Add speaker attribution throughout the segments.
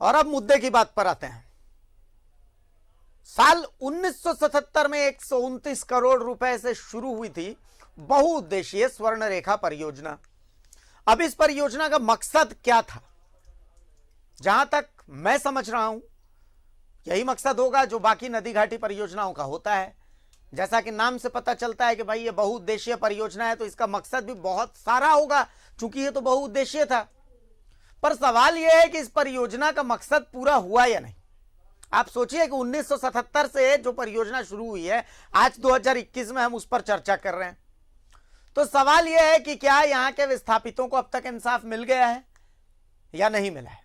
Speaker 1: और अब मुद्दे की बात पर आते हैं। साल 1977 में 129 करोड़ रुपए से शुरू हुई थी बहुउद्देशीय स्वर्ण रेखा परियोजना। अब इस परियोजना का मकसद क्या था? जहां तक मैं समझ रहा हूं, यही मकसद होगा जो बाकी नदी घाटी परियोजनाओं का होता है। जैसा कि नाम से पता चलता है कि भाई ये बहुउद्देशीय परियोजना है, तो इसका मकसद भी बहुत सारा होगा, चूंकि ये तो बहुउद्देशीय था। पर सवाल यह है कि इस परियोजना का मकसद पूरा हुआ या नहीं। आप सोचिए कि 1977 से जो परियोजना शुरू हुई है, आज 2021 में हम उस पर चर्चा कर रहे हैं। तो सवाल यह है कि क्या यहां के विस्थापितों को अब तक इंसाफ मिल गया है या नहीं मिला है।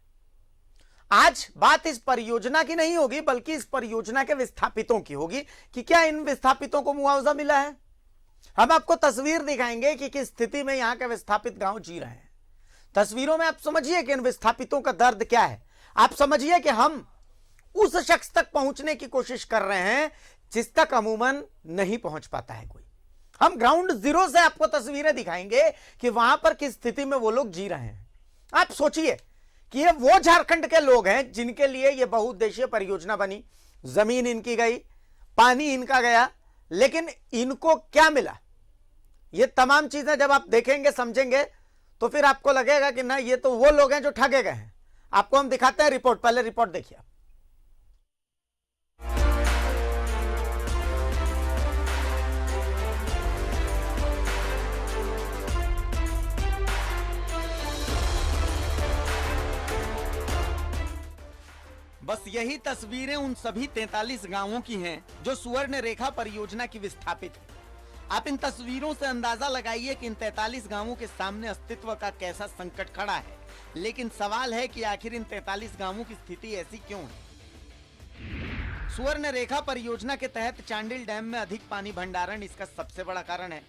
Speaker 1: आज बात इस परियोजना की नहीं होगी, बल्कि इस परियोजना के विस्थापितों की होगी कि क्या इन विस्थापितों को मुआवजा मिला है। हम आपको तस्वीर दिखाएंगे कि किस स्थिति में यहां के विस्थापित गांव जी रहे हैं। तस्वीरों में आप समझिए कि इन विस्थापितों का दर्द क्या है। आप समझिए कि हम उस शख्स तक पहुंचने की कोशिश कर रहे हैं जिस तक अमूमन नहीं पहुंच पाता है कोई। हम ग्राउंड जीरो से आपको तस्वीरें दिखाएंगे कि वहां पर किस स्थिति में वो लोग जी रहे हैं। आप सोचिए कि ये वो झारखंड के लोग हैं जिनके लिए ये बहुउद्देशीय परियोजना बनी, जमीन इनकी गई, पानी इनका गया, लेकिन इनको क्या मिला। ये तमाम चीजें जब आप देखेंगे, समझेंगे, तो फिर आपको लगेगा कि ना, ये तो वो लोग हैं जो ठगे गए हैं। आपको हम दिखाते हैं रिपोर्ट। पहले रिपोर्ट देखिए। बस यही तस्वीरें उन सभी 43 गांवों की हैं जो सुवर्ण रेखा परियोजना की विस्थापित है। आप इन तस्वीरों से अंदाजा लगाइए कि इन 43 गांवों के सामने अस्तित्व का कैसा संकट खड़ा है। लेकिन सवाल है कि आखिर इन 43 गांवों की स्थिति ऐसी क्यों है। सुवर्ण रेखा परियोजना के तहत चांडिल डैम में अधिक पानी भंडारण इसका सबसे बड़ा कारण है।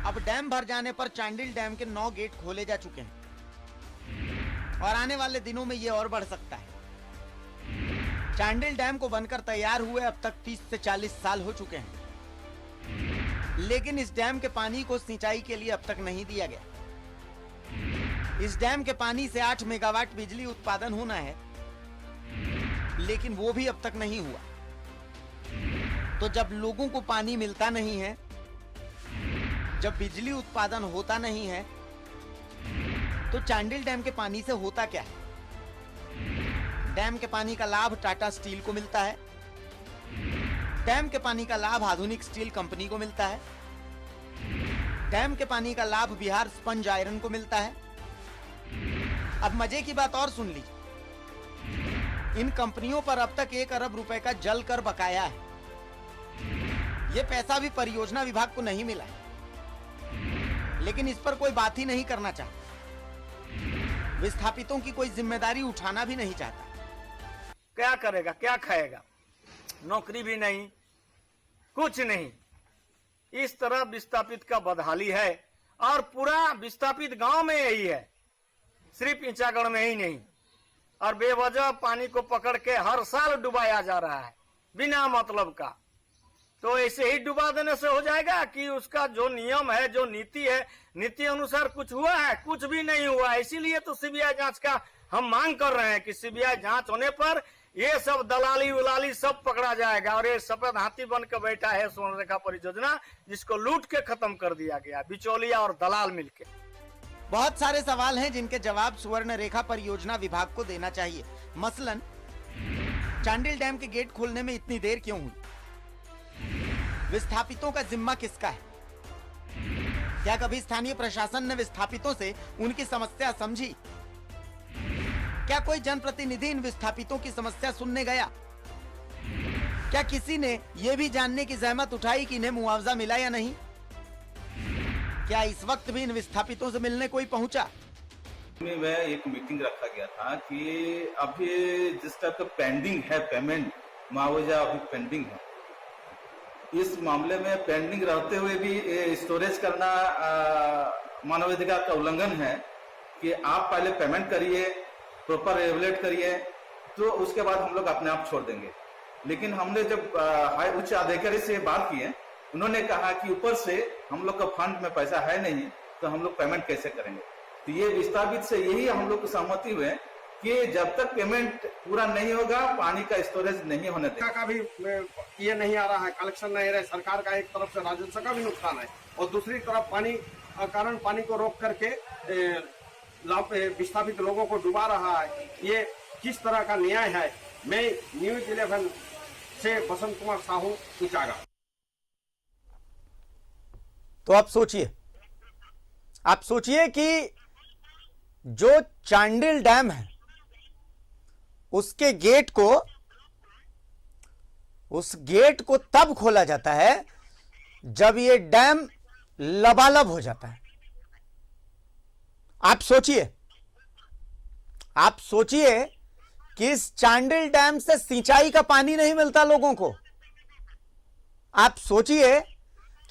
Speaker 1: अब डैम भर जाने पर चांडिल डैम के 9 गेट खोले जा चुके हैं और आने वाले दिनों में ये और बढ़ सकता है। चांडिल डैम को बनकर तैयार हुए अब तक 30 से 40 साल हो चुके हैं, लेकिन इस डैम के पानी को सिंचाई के लिए अब तक नहीं दिया गया। इस डैम के पानी से 8 मेगावाट बिजली उत्पादन होना है, लेकिन वो भी अब तक नहीं हुआ। तो जब लोगों को पानी मिलता नहीं है, जब बिजली उत्पादन होता नहीं है, तो चांडिल डैम के पानी से होता क्या है। डैम के पानी का लाभ टाटा स्टील को मिलता है, डैम के पानी का लाभ आधुनिक स्टील कंपनी को मिलता है, डैम के पानी का लाभ बिहार स्पंज आयरन को मिलता है। अब मजे की बात और सुन लीजिए, इन कंपनियों पर अब तक 1 अरब रुपए का जल कर बकाया है। यह पैसा भी परियोजना विभाग को नहीं मिला है, लेकिन इस पर कोई बात ही नहीं करना चाहता। विस्थापितों की कोई जिम्मेदारी उठाना भी नहीं चाहता।
Speaker 2: क्या करेगा, क्या खाएगा, नौकरी भी नहीं, कुछ नहीं। इस तरह विस्थापित का बदहाली है और पूरा विस्थापित गांव में यही है, सिर्फ इंचागढ़ में ही नहीं। और बेवजह पानी को पकड़ के हर साल डुबाया जा रहा है बिना मतलब का। तो ऐसे ही डुबा देने से हो जाएगा कि उसका जो नियम है, जो नीति है, नीति अनुसार कुछ हुआ है? कुछ भी नहीं हुआ। इसीलिए तो सीबीआई जांच का हम मांग कर रहे हैं कि सीबीआई जांच होने पर ये सब दलाली उलाली सब पकड़ा जाएगा। और ये सफेद हाथी बन के बैठा है स्वर्ण रेखा परियोजना, जिसको लूट के खत्म कर दिया गया, बिचौलिया और दलाल मिलके।
Speaker 1: बहुत सारे सवाल हैं जिनके जवाब सुवर्ण रेखा परियोजना विभाग को देना चाहिए। मसलन चांडिल डैम के गेट खोलने में इतनी देर क्यों हुई? विस्थापितों का जिम्मा किसका है? क्या कभी स्थानीय प्रशासन ने विस्थापितों से उनकी समस्या समझी? क्या कोई जनप्रतिनिधि इन विस्थापितों की समस्या सुनने गया? क्या किसी ने यह भी जानने की जहमत उठाई कि इन्हें मुआवजा मिला या नहीं? क्या इस वक्त भी इन विस्थापितों से मिलने कोई पहुंचा?
Speaker 3: में एक मीटिंग रखा गया था कि अभी जिस टाइप का पेंडिंग है पेमेंट, मुआवजा अभी पेंडिंग है। इस मामले में पेंडिंग रहते हुए भी स्टोरेज करना मानवाधिकार का उल्लंघन है कि आप पहले पेमेंट करिए, प्रॉपर रेगुलेट करिए, तो उसके बाद हम लोग अपने आप छोड़ देंगे। लेकिन हमने जब उच्च अधिकारी से बात की है, उन्होंने कहा कि ऊपर से हम लोग का फंड में पैसा है नहीं, तो हम लोग पेमेंट कैसे करेंगे। तो ये विस्थापित से यही हम लोग को सहमति हुए कि जब तक पेमेंट पूरा नहीं होगा पानी का स्टोरेज नहीं होने देगा।
Speaker 4: का भी ये नहीं आ रहा है, कलेक्शन नहीं रहा है, सरकार का एक तरफ से राजस्व का भी नुकसान है और दूसरी तरफ पानी को रोक करके विस्थापित लोगों को डुबा रहा है। ये किस तरह का न्याय है? मैं न्यूज 11 से बसंत कुमार साहू ऊंचागा।
Speaker 1: तो आप सोचिए कि जो चांडिल डैम है उसके उस गेट को तब खोला जाता है जब ये डैम लबालब हो जाता है। आप सोचिए कि इस चांडिल डैम से सिंचाई का पानी नहीं मिलता लोगों को। आप सोचिए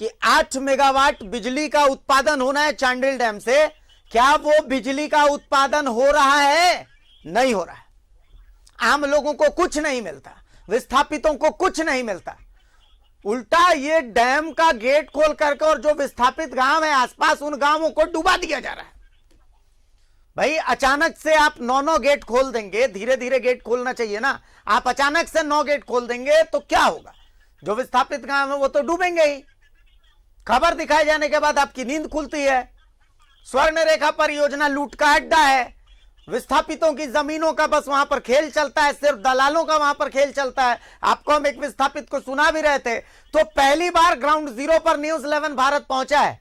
Speaker 1: कि 8 मेगावाट बिजली का उत्पादन होना है चांडिल डैम से, क्या वो बिजली का उत्पादन हो रहा है? नहीं हो रहा है। आम लोगों को कुछ नहीं मिलता, विस्थापितों को कुछ नहीं मिलता। उल्टा ये डैम का गेट खोल करके और जो विस्थापित गांव है आसपास उन गांवों को डुबा दिया जा रहा है। भाई अचानक से आप 9 गेट खोल देंगे, धीरे धीरे गेट खोलना चाहिए ना। आप अचानक से 9 गेट खोल देंगे तो क्या होगा? जो विस्थापित गांव है वो तो डूबेंगे ही। खबर दिखाए जाने के बाद आपकी नींद खुलती है। स्वर्ण रेखा परियोजना लूट का अड्डा है। विस्थापितों की जमीनों का बस वहां पर खेल चलता है, सिर्फ दलालों का वहां पर खेल चलता है। आपको हम एक विस्थापित को सुना भी रहे थे। तो पहली बार ग्राउंड जीरो पर न्यूज 11 भारत पहुंचा है।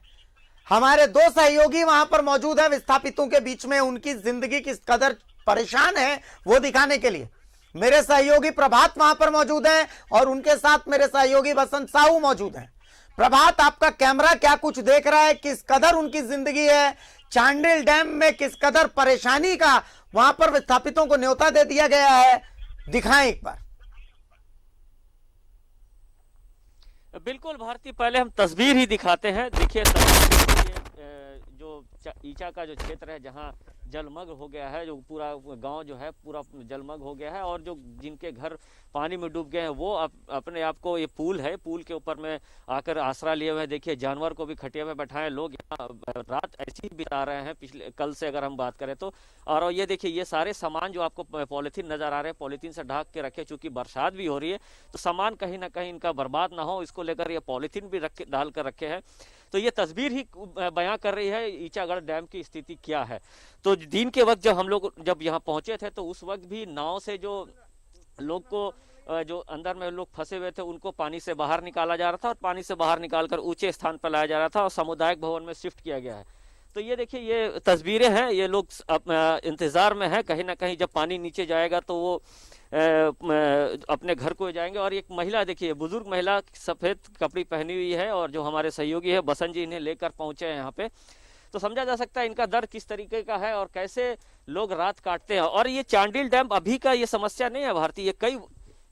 Speaker 1: हमारे 2 सहयोगी वहां पर मौजूद है विस्थापितों के बीच में, उनकी जिंदगी किस कदर परेशान है वो दिखाने के लिए। मेरे सहयोगी प्रभात वहां पर मौजूद है और उनके साथ मेरे सहयोगी बसंत साहू मौजूद है। प्रभात, आपका कैमरा क्या कुछ देख रहा है? किस कदर उनकी जिंदगी है, चांडिल डैम में किस कदर परेशानी का वहां पर विस्थापितों को न्योता दे दिया गया है, दिखाएं एक बार।
Speaker 5: बिल्कुल भारती, पहले हम तस्वीर ही दिखाते हैं। देखिए जो ईचा का जो क्षेत्र है जहां जलमग्न हो गया है, जो पूरा गांव जो है पूरा जलमग्न हो गया है और जो जिनके घर पानी में डूब गए हैं वो अपने आप को, ये पुल है, पुल के ऊपर में आकर आसरा लिए हुए हैं। देखिए जानवर को भी खटिया में बैठाए, लोग यहाँ रात ऐसी ही बिता रहे हैं पिछले कल से अगर हम बात करें तो। और ये देखिए ये सारे सामान जो आपको पॉलीथीन नजर आ रहे हैं, पॉलीथीन से ढक के रखे, चूंकि बरसात भी हो रही है तो सामान कहीं ना कहीं इनका बर्बाद ना हो, इसको लेकर ये पॉलीथीन भी डाल कर रखे हैं। तो ये तस्वीर ही बयां कर रही है ईचागढ़ डैम की स्थिति क्या है। तो दिन के वक्त जब यहाँ पहुंचे थे तो उस वक्त भी नाव से जो लोग को, जो अंदर में लोग फंसे हुए थे उनको पानी से बाहर निकाला जा रहा था और पानी से बाहर निकालकर ऊंचे स्थान पर लाया जा रहा था और सामुदायिक भवन में शिफ्ट किया गया है। तो ये देखिए ये तस्वीरें हैं, ये लोग इंतजार में है, कहीं ना कहीं जब पानी नीचे जाएगा तो वो अपने घर को जाएंगे। और एक महिला देखिए, बुजुर्ग महिला सफेद कपड़ी पहनी हुई है और जो हमारे सहयोगी है बसंत जी इन्हें लेकर पहुंचे हैं यहाँ पे। तो समझा जा सकता है इनका दर्द किस तरीके का है और कैसे लोग रात काटते हैं। और ये चांडिल डैम अभी का ये समस्या नहीं है भारतीय, ये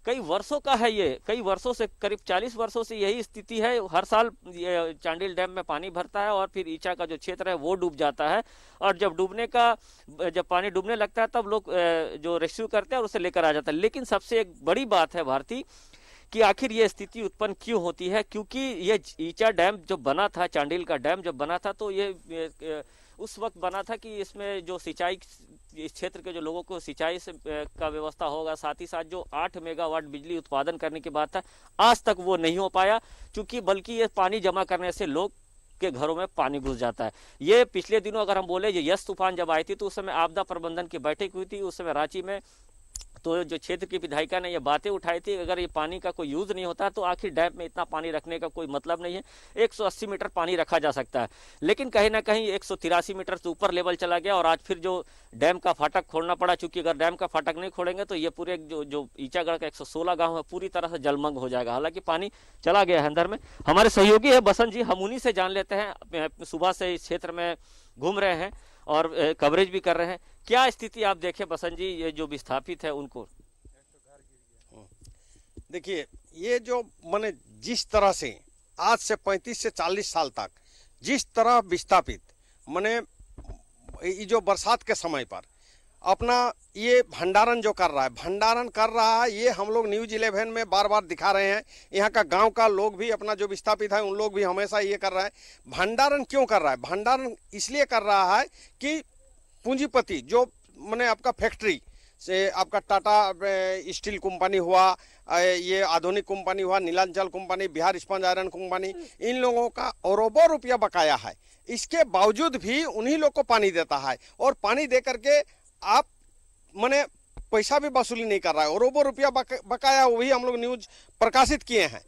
Speaker 5: कई वर्षों का है। ये कई वर्षों से, करीब 40 वर्षों से यही स्थिति है। हर साल ये चांडिल डैम में पानी भरता है और फिर ईचा का जो क्षेत्र है वो डूब जाता है। और जब पानी डूबने लगता है तब लोग जो रेस्क्यू करते हैं और उसे लेकर आ जाता है। लेकिन सबसे एक बड़ी बात है भारती कि आखिर ये स्थिति उत्पन्न क्यों होती है, क्योंकि ये ईचा डैम जो बना था, चांडिल का डैम जब बना था तो ये उस वक्त बना था कि इसमें जो सिंचाई, इस क्षेत्र के जो लोगों को सिंचाई से का व्यवस्था होगा, साथ ही साथ जो 8 मेगावाट बिजली उत्पादन करने की बात था, आज तक वो नहीं हो पाया, क्योंकि बल्कि ये पानी जमा करने से लोग के घरों में पानी घुस जाता है। ये पिछले दिनों अगर हम बोले, ये यस तूफान जब आई थी तो उस समय आपदा प्रबंधन की बैठक हुई थी, उस समय रांची में। तो जो क्षेत्र की विधायिका ने ये बातें उठाई थी, अगर ये पानी का कोई यूज नहीं होता तो आखिर डैम में इतना पानी रखने का कोई मतलब नहीं है। 180 मीटर पानी रखा जा सकता है, लेकिन कहीं ना कहीं 183 मीटर से ऊपर लेवल चला गया और आज फिर जो डैम का फाटक खोलना पड़ा, क्योंकि अगर डैम का फाटक नहीं खोलेंगे तो ये पूरे जो ईचागढ़ का 116 गाँव है पूरी तरह से जलमग्न हो जाएगा। हालांकि पानी चला गया है अंदर में। हमारे सहयोगी है बसंत जी, हम उन्हीं से जान लेते हैं, सुबह से इस क्षेत्र में घूम रहे हैं और कवरेज भी कर रहे हैं। क्या स्थिति आप देखें बसंत जी, ये जो विस्थापित है उनको?
Speaker 4: देखिए ये जो माने जिस तरह से आज से 35 से 40 साल तक जिस तरह विस्थापित माने ये जो बरसात के समय पर अपना ये भंडारण जो कर रहा है, ये हम लोग न्यूज 11 में बार बार दिखा रहे हैं। यहाँ का गांव का लोग भी, अपना जो विस्थापित है उन लोग भी हमेशा ये कर रहा है। भंडारण क्यों कर रहा है? भंडारण इसलिए कर रहा है कि पूंजीपति जो माने आपका फैक्ट्री से आपका टाटा स्टील कंपनी हुआ, ये आधुनिक कंपनी हुआ, नीलांचल कंपनी, बिहार इस्पात आयरन कंपनी, इन लोगों का अरबों रुपया बकाया है। इसके बावजूद भी उन्हीं लोग को पानी देता है और पानी दे करके आप माने पैसा भी वसूली नहीं कर रहा है, अरबों रुपया बकाया, वही हम लोग न्यूज प्रकाशित किए हैं।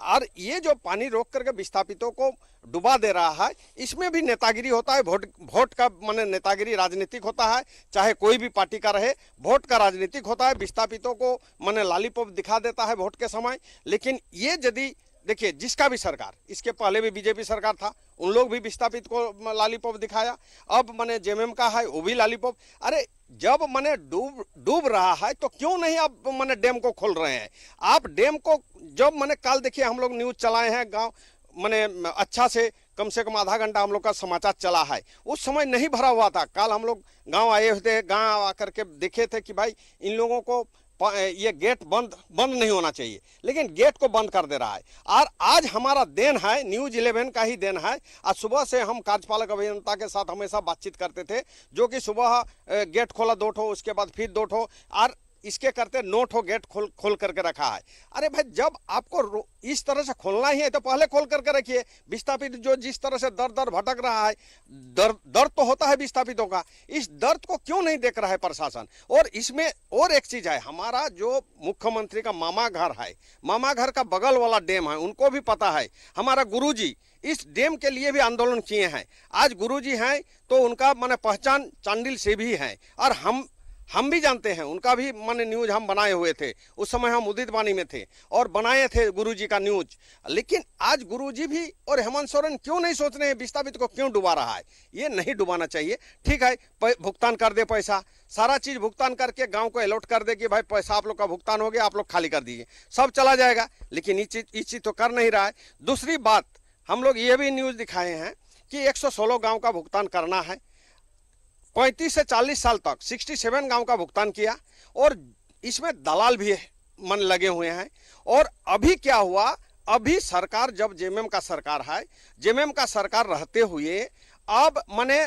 Speaker 4: और ये जो पानी रोक करके विस्थापितों को डुबा दे रहा है, इसमें भी नेतागिरी होता है। वोट का माने नेतागिरी राजनीतिक होता है, चाहे कोई भी पार्टी का रहे, वोट का राजनीतिक होता है। विस्थापितों को माने लॉलीपॉप दिखा देता है वोट के समय। लेकिन ये यदि देखिए, जिसका भी सरकार, इसके पहले भी बीजेपी सरकार था, उन लोग भी विस्थापित को लॉलीपॉप दिखाया। अब माने जेएमएम का है, वो भी लॉलीपॉप। अरे जब माने डूब रहा है तो क्यों नहीं आप माने डैम को खोल रहे हैं? आप डैम को जब माने कल देखिए, हम लोग न्यूज चलाए हैं गांव माने अच्छा से कम आधा घंटा हम लोग का समाचार चला है, उस समय नहीं भरा हुआ था। कल हम लोग गांव आए हुए थे, गांव आकर के देखे थे कि भाई इन लोगों को ये गेट बंद नहीं होना चाहिए, लेकिन गेट को बंद कर दे रहा है। और आज हमारा देन है, न्यूज 11 का ही देन है। आज सुबह से हम कार्यपालक अभियंता के साथ हमेशा बातचीत करते थे, जो कि सुबह गेट खोला 2 ठो, उसके बाद फिर 2 ठो, और इसके करते 9 ठो गेट खोल करके रखा है। अरे भाई, जब आपको इस तरह से खोलना ही है तो पहले खोल करके रखिए। विस्थापित जो जिस तरह से दर भटक रहा है, दर्द तो होता है विस्थापितों का, इस दर्द को क्यों नहीं देख रहा है प्रशासन? और इसमें और एक चीज है, हमारा जो मुख्यमंत्री का मामा घर है, मामा घर का बगल वाला डैम है, उनको भी पता है। हमारा गुरुजी इस डैम के लिए भी आंदोलन किए हैं। आज गुरुजी हैं तो उनका माने पहचान चांडिल से भी है, और हम भी जानते हैं, उनका भी माने न्यूज हम बनाए हुए थे। उस समय हम उदित वाणी में थे और बनाए थे गुरुजी का न्यूज। लेकिन आज गुरुजी भी और हेमंत सोरेन क्यों नहीं सोच रहे हैं विस्थापित को क्यों डुबा रहा है? ये नहीं डुबाना चाहिए। ठीक है, भुगतान कर दे, पैसा सारा चीज भुगतान करके गांव को अलॉट कर दे कि भाई पैसा आप लोग का भुगतान हो गया, आप लोग खाली कर दीजिए, सब चला जाएगा। लेकिन ये चीज तो कर नहीं रहा है। दूसरी बात, हम लोग ये भी न्यूज दिखाए हैं कि 116 गाँव का भुगतान करना है। 35 से 40 साल तक 67 गांव का भुगतान किया, और इसमें दलाल भी मन लगे हुए हैं। और अभी क्या हुआ, अभी सरकार जब जेएमएम का सरकार है, जेएमएम का सरकार रहते हुए अब माने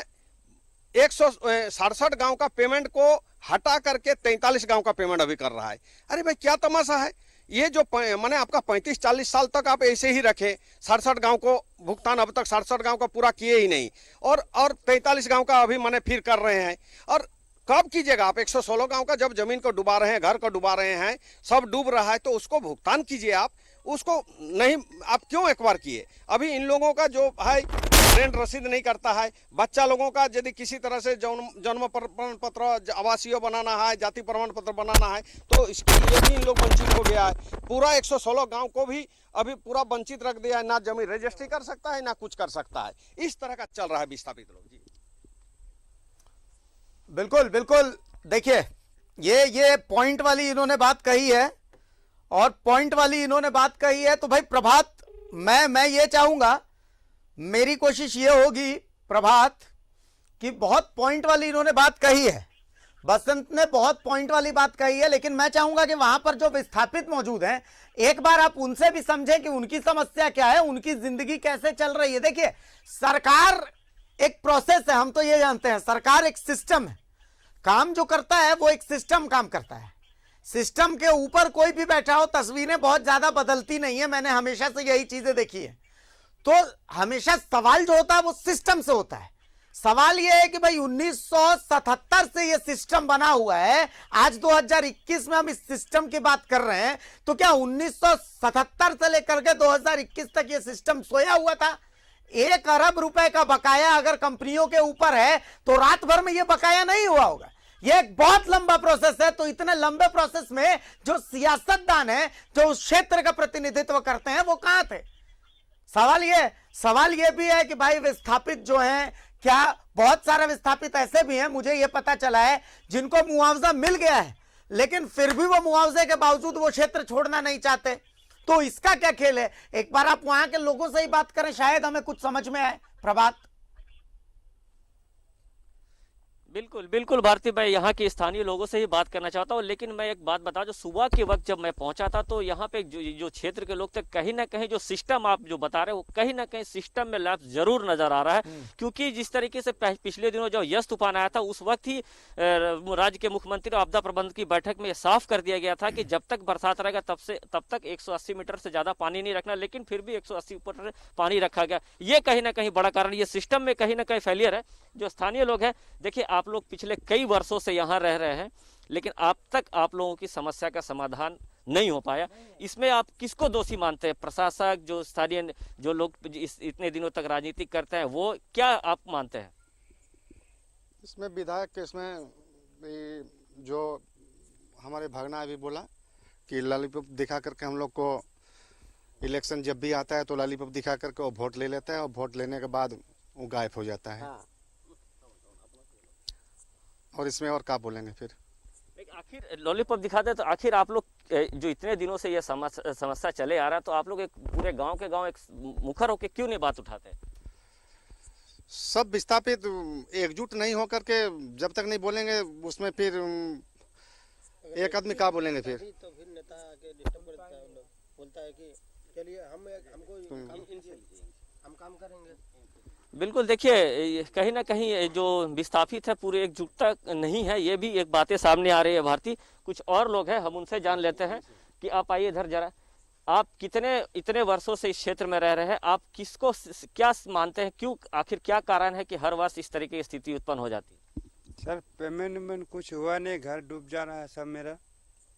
Speaker 4: 167 गांव का पेमेंट को हटा करके 43 गांव का पेमेंट अभी कर रहा है। अरे भाई, क्या तमाशा है? ये जो माने आपका 35-40 साल तक आप ऐसे ही रखे, 67 गांव को भुगतान अब तक 67 गांव का पूरा किए ही नहीं, और 43 गांव का अभी माने फिर कर रहे हैं। और कब कीजिएगा आप? 116 गांव का जब जमीन को डुबा रहे हैं, घर को डुबा रहे हैं, सब डूब रहा है, तो उसको भुगतान कीजिए आप। उसको नहीं, आप क्यों एक बार किए? अभी इन लोगों का जो है रेंट रसीद नहीं करता है, बच्चा लोगों का यदि किसी तरह से जन्म प्रमाण पत्र, आवासीय बनाना है, जाति प्रमाण पत्र बनाना है, तो इसके लिए भी इन लोग वंचित हो गया है। पूरा 116 गांव को भी अभी पूरा वंचित रख दिया है, ना जमीन रजिस्ट्री कर सकता है, ना कुछ कर सकता है। इस तरह का चल रहा है विस्थापित लोग। जी
Speaker 1: बिल्कुल बिल्कुल। देखिए, ये पॉइंट वाली इन्होंने बात कही है, और पॉइंट वाली इन्होंने बात कही है। तो भाई प्रभात, मैं ये चाहूंगा, मेरी कोशिश ये होगी प्रभात, कि बहुत पॉइंट वाली इन्होंने बात कही है, बसंत ने बहुत पॉइंट वाली बात कही है, लेकिन मैं चाहूंगा कि वहां पर जो विस्थापित मौजूद हैं, एक बार आप उनसे भी समझें कि उनकी समस्या क्या है, उनकी जिंदगी कैसे चल रही है। देखिए, सरकार एक प्रोसेस है, हम तो ये जानते हैं, सरकार एक सिस्टम है, काम जो करता है वो एक सिस्टम काम करता है। सिस्टम के ऊपर कोई भी बैठा हो, तस्वीरें बहुत ज्यादा बदलती नहीं है, मैंने हमेशा से यही चीजें देखी है। तो हमेशा सवाल जो होता है वो सिस्टम से होता है। सवाल यह है कि भाई 1977 से ये सिस्टम बना हुआ है, आज 2021 में हम इस सिस्टम की बात कर रहे हैं, तो क्या 1977 से लेकर के 2021 तक ये सिस्टम सोया हुआ था? 1 अरब रुपए का बकाया अगर कंपनियों के ऊपर है तो रात भर में ये बकाया नहीं हुआ होगा। ये एक बहुत लंबा प्रोसेस है। तो इतने लंबे प्रोसेस में जो सियासतदान है, जो उस क्षेत्र का प्रतिनिधित्व करते हैं, वो कहां थे? सवाल ये भी है कि भाई विस्थापित जो हैं, क्या बहुत सारे विस्थापित ऐसे भी हैं, मुझे ये पता चला है, जिनको मुआवजा मिल गया है, लेकिन फिर भी वो मुआवजे के बावजूद वो क्षेत्र छोड़ना नहीं चाहते। तो इसका क्या खेल है? एक बार आप वहां के लोगों से ही बात करें, शायद हमें कुछ समझ में आए। प्रभात,
Speaker 5: बिल्कुल बिल्कुल भारती, मैं यहाँ के स्थानीय लोगों से ही बात करना चाहता हूँ, लेकिन मैं एक बात बता, जो सुबह के वक्त जब मैं पहुंचा था तो यहाँ पे जो क्षेत्र के लोग थे, कहीं ना कहीं जो सिस्टम आप जो बता रहे हो, कहीं ना कहीं सिस्टम में लैप्स जरूर नजर आ रहा है। क्योंकि जिस तरीके से पिछले दिनों जब यस तूफान आया था, उस वक्त ही राज्य के मुख्यमंत्री और आपदा प्रबंधन की बैठक में साफ कर दिया गया था कि जब तक बरसात रहेगा तब तक 180 मीटर से ज्यादा पानी नहीं रखना, लेकिन फिर भी 180 मीटर पानी रखा गया। ये कहीं ना कहीं बड़ा कारण, ये सिस्टम में कहीं ना कहीं फेलियर है। जो स्थानीय लोग हैं, देखिए आप लोग पिछले कई वर्षों से यहाँ रह रहे हैं, लेकिन अब तक आप लोगों की समस्या का समाधान नहीं हो पाया। इसमें आप किसको दोषी मानते हैं? प्रशासक, जो स्थानीय जो लोग इतने दिनों तक राजनीति करते हैं, वो क्या आप मानते हैं?
Speaker 6: इसमें विधायक के इसमें जो हमारे भगना अभी बोला कि लॉलीपॉप दिखा करके हम लोग को इलेक्शन जब भी आता है तो लॉलीपॉप दिखा करके वो वोट ले लेता है, और वोट लेने के बाद वो गायब हो जाता है। और इसमें और क्या बोलेंगे फिर?
Speaker 5: आखिर लॉलीपॉप दिखाते तो आखिर आप लोग जो इतने दिनों से ये समस्या चले आ रहा है, तो आप लोग एक पूरे गांव के गांव एक मुखर होकर क्यों नहीं बात उठाते?
Speaker 6: सब विस्थापित एकजुट नहीं होकर के जब तक नहीं बोलेंगे, उसमें फिर एक आदमी क्या बोलेंगे फिर?
Speaker 7: तो फिर नेता आके डिस्टर्ब करता है, बोलता है कि चलिए हम काम करेंगे।
Speaker 5: बिल्कुल, देखिए कहीं ना कहीं जो विस्थापित है पूरे एकजुटता नहीं है, ये भी एक बातें सामने आ रही है भारती। कुछ और लोग हैं, हम उनसे जान लेते हैं कि आप आइए इधर जरा। आप इतने वर्षों से इस क्षेत्र में रह रहे हैं, आप किसको क्या मानते हैं, क्यों, आखिर क्या कारण है कि हर वर्ष इस तरह की स्थिति उत्पन्न हो जाती है?
Speaker 8: सर पेमेंट कुछ हुआ नहीं, घर डूब जा रहा है सब मेरा।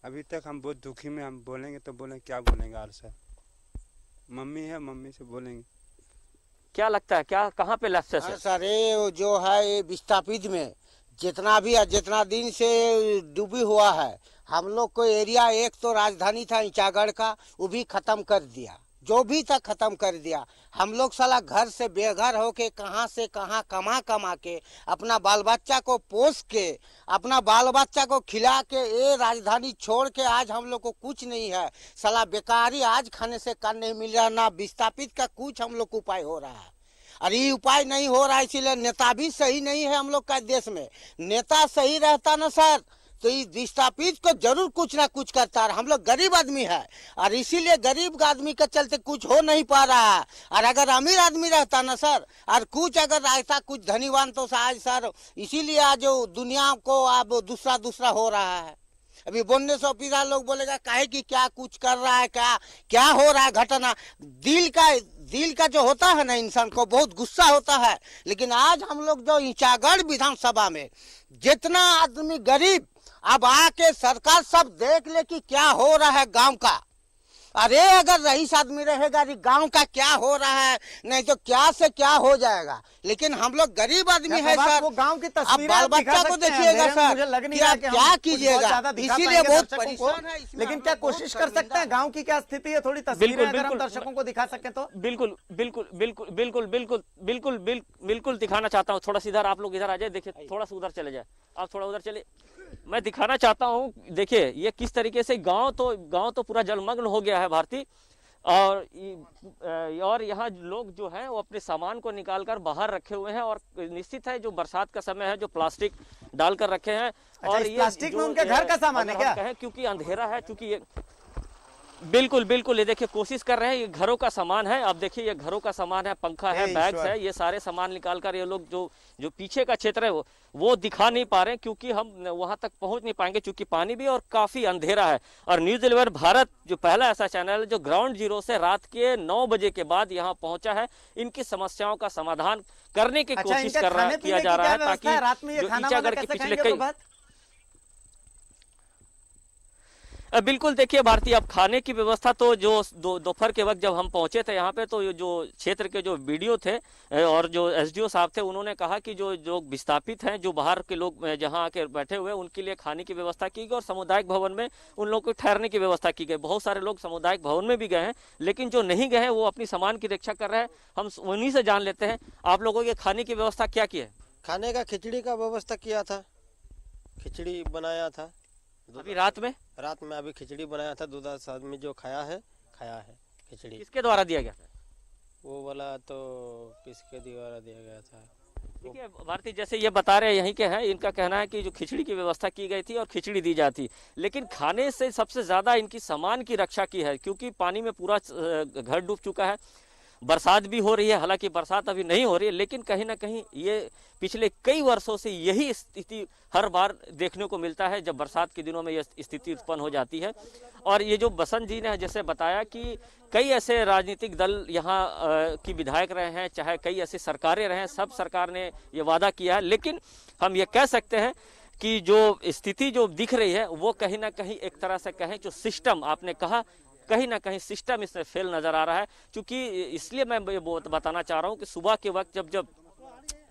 Speaker 8: अभी तक हम बहुत दुखी में, हम बोलेंगे तो बोलेंगे क्या बोलेंगे? और सर मम्मी है, मम्मी से बोलेंगे।
Speaker 5: क्या लगता है, क्या कहाँ पे लैप्सेस है?
Speaker 7: सर ये जो है ये विस्थापित में जितना दिन से डूबी हुआ है, हम लोग को एरिया एक तो राजधानी था ईचागढ़ का, वो भी खत्म कर दिया, जो भी था खत्म कर दिया। हम लोग साला घर से बेघर होके कहाँ से कहाँ कमा के अपना बाल बच्चा को पोस के, अपना बाल बच्चा को खिला के ये राजधानी छोड़ के आज हम लोग को कुछ नहीं है। साला बेकारी आज खाने से कर नहीं मिल रहा, ना विस्थापित का कुछ हम लोग को उपाय हो रहा है। अरे ये उपाय नहीं हो रहा है, इसीलिए नेता भी सही नहीं है हम लोग का देश में। नेता सही रहता ना सर, तो इस विस्थापित को जरूर कुछ ना कुछ करता है। हम लोग गरीब आदमी है, और इसीलिए गरीब आदमी के चलते कुछ हो नहीं पा रहा है। और अगर अमीर आदमी रहता ना सर, और कुछ अगर ऐसा कुछ धनीवान, तो आज सर इसीलिए आज दुनिया को अब दूसरा हो रहा है। अभी बोलने से ऑफिसर लोग बोलेगा काहे कि क्या कुछ कर रहा है, क्या हो रहा है घटना। दिल का जो होता है ना, इंसान को बहुत गुस्सा होता है। लेकिन आज हम लोग जो ईचागढ़ विधानसभा में जितना आदमी गरीब, अब आके सरकार सब देख ले कि क्या हो रहा है गांव का। अरे अगर रईस आदमी रहेगा, गांव का क्या हो रहा है, नहीं तो क्या से क्या हो जाएगा। लेकिन हम लोग गरीब आदमी है सर,
Speaker 1: वो गांव की
Speaker 7: अब
Speaker 1: तस्वीरें
Speaker 7: बाल
Speaker 1: आप दिखा
Speaker 7: बच्चा को
Speaker 1: सकते हैं।
Speaker 7: देखिएगा
Speaker 1: अंधेरे में मुझे
Speaker 7: सर,
Speaker 1: लग नहीं
Speaker 7: कि
Speaker 1: रहा
Speaker 7: आप
Speaker 1: कि हम
Speaker 7: क्या
Speaker 1: कुछ बहुत
Speaker 7: कीजिएगा,
Speaker 1: ज्यादा दिखा
Speaker 7: इसीलिए
Speaker 1: पाएंगे
Speaker 7: बहुत
Speaker 1: दर्शकों को।
Speaker 7: परेशान है। इसमें
Speaker 1: लेकिन
Speaker 7: हम
Speaker 1: क्या
Speaker 7: लोग बहुत
Speaker 1: कोशिश कर सकते
Speaker 7: शर्मिंदा
Speaker 1: हैं, गांव की क्या स्थिति है, थोड़ी तस्वीरें अगर हम दर्शकों को दिखा सकें तो?
Speaker 5: बिल्कुल बिल्कुल बिल्कुल बिल्कुल बिल्कुल बिल्कुल बिल्कुल दिखाना चाहता हूँ। थोड़ा सा इधर आप लोग इधर आ जाए, देखिए थोड़ा सा उधर चले जाए, आप थोड़ा उधर चले, मैं दिखाना चाहता हूँ। देखिए ये किस तरीके से गांव तो पूरा जलमग्न हो गया है भारती। और यहाँ लोग जो हैं वो अपने सामान को निकालकर बाहर रखे हुए हैं, और निश्चित है जो बरसात का समय है, जो प्लास्टिक डालकर रखे हैं। और ये
Speaker 1: प्लास्टिक में उनके घर का सामान है क्या?
Speaker 5: क्योंकि अंधेरा है, क्योंकि ये बिल्कुल ये देखिए कोशिश कर रहे हैं, ये घरों का सामान है। अब देखिए ये घरों का सामान है, पंखा है, बैग्स है, ये सारे सामान निकालकर ये लोग जो पीछे का क्षेत्र है वो दिखा नहीं पा रहे हैं, क्योंकि हम वहां तक पहुंच नहीं पाएंगे, क्योंकि पानी भी और काफी अंधेरा है। और न्यूज 11 भारत जो पहला ऐसा चैनल है जो ग्राउंड जीरो से रात के 9 बजे के बाद यहाँ पहुंचा है, इनकी समस्याओं का समाधान करने की कोशिश किया जा रहा है, ताकि
Speaker 1: रात में ये खाना
Speaker 5: ईचागढ़ के पिछले कई
Speaker 1: बात
Speaker 5: बिल्कुल देखिए भारतीय, अब खाने की व्यवस्था तो जो दोपहर के वक्त जब हम पहुंचे थे यहाँ पे, तो जो क्षेत्र के जो वीडियो थे और जो एसडीओ साहब थे, उन्होंने कहा कि जो विस्थापित हैं, जो बाहर के लोग जहाँ आके बैठे हुए, उनके लिए खाने की व्यवस्था की गई, और सामुदायिक भवन में उन लोगों को ठहरने की व्यवस्था की गई। बहुत सारे लोग सामुदायिक भवन में भी गए हैं, लेकिन जो नहीं गए हैं वो अपनी सामान की रक्षा कर रहे हैं। हम उन्हीं से जान लेते हैं, आप लोगों के खाने की व्यवस्था क्या की है?
Speaker 7: खाने का खिचड़ी का व्यवस्था किया था, खिचड़ी बनाया था
Speaker 5: अभी रात में
Speaker 7: अभी खिचड़ी बनाया था। 2-10 आदमी जो खाया है खिचड़ी।
Speaker 5: किसके द्वारा दिया गया था?
Speaker 7: वो वाला तो किसके द्वारा दिया गया था,
Speaker 5: देखिए भारती, जैसे ये बता रहे हैं यहीं के हैं, इनका कहना है कि जो खिचड़ी की व्यवस्था की गई थी और खिचड़ी दी जाती, लेकिन खाने से सबसे ज्यादा इनकी सामान की रक्षा की है, क्योंकि पानी में पूरा घर डूब चुका है। बरसात भी हो रही है, हालांकि बरसात अभी नहीं हो रही है, लेकिन कहीं ना कहीं ये पिछले कई वर्षों से यही स्थिति हर बार देखने को मिलता है जब बरसात के दिनों में यह स्थिति उत्पन्न हो जाती है। और ये जो बसंत जी ने जैसे बताया कि कई ऐसे राजनीतिक दल यहाँ की विधायक रहे हैं, चाहे कई ऐसी सरकारें रहे हैं, सब सरकार ने ये वादा किया है, लेकिन हम ये कह सकते हैं कि जो स्थिति जो दिख रही है वो कहीं ना कहीं एक तरह से कहें जो सिस्टम आपने कहा, कहीं ना कहीं सिस्टम इसमें फेल नजर आ रहा है। क्योंकि इसलिए मैं ये बताना चाह रहा हूँ कि सुबह के वक्त जब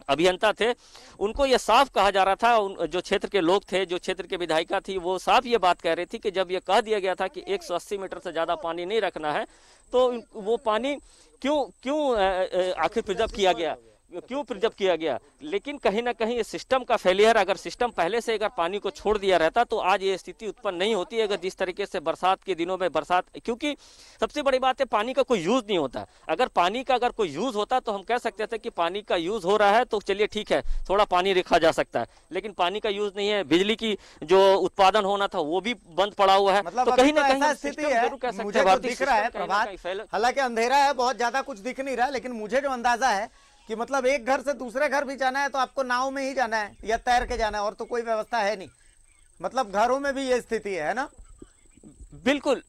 Speaker 5: अभियंता थे उनको ये साफ कहा जा रहा था, जो क्षेत्र के लोग थे, जो क्षेत्र के विधायिका थी, वो साफ ये बात कह रही थी कि जब ये कह दिया गया था कि 180 मीटर से ज्यादा पानी नहीं रखना है, तो वो पानी क्यों आखिर प्रिजर्व किया गया, क्यों प्रिजर्व किया गया। लेकिन कहीं ना कहीं ये सिस्टम का फेलियर, अगर सिस्टम पहले से अगर पानी को छोड़ दिया रहता तो आज ये स्थिति उत्पन्न नहीं होती। अगर जिस तरीके से बरसात के दिनों में बरसात, क्योंकि सबसे बड़ी बात है पानी का कोई यूज नहीं होता। अगर पानी का अगर कोई यूज होता तो हम कह सकते थे कि पानी का यूज हो रहा है तो चलिए ठीक है, थोड़ा पानी रखा जा सकता है, लेकिन पानी का यूज नहीं है। बिजली की जो उत्पादन होना था वो भी बंद पड़ा हुआ है।
Speaker 1: मतलब
Speaker 5: तो कहीं ना कहीं
Speaker 1: स्थिति है, मुझे तो दिख रहा है प्रभात, हालांकि अंधेरा है, बहुत ज्यादा कुछ दिख नहीं रहा, लेकिन मुझे जो अंदाजा है कि मतलब एक घर से दूसरे घर भी जाना है तो आपको नाव में ही जाना है या तैर के जाना है, और तो कोई व्यवस्था है नहीं। मतलब घरों में भी ये स्थिति है ना?
Speaker 5: बिल्कुल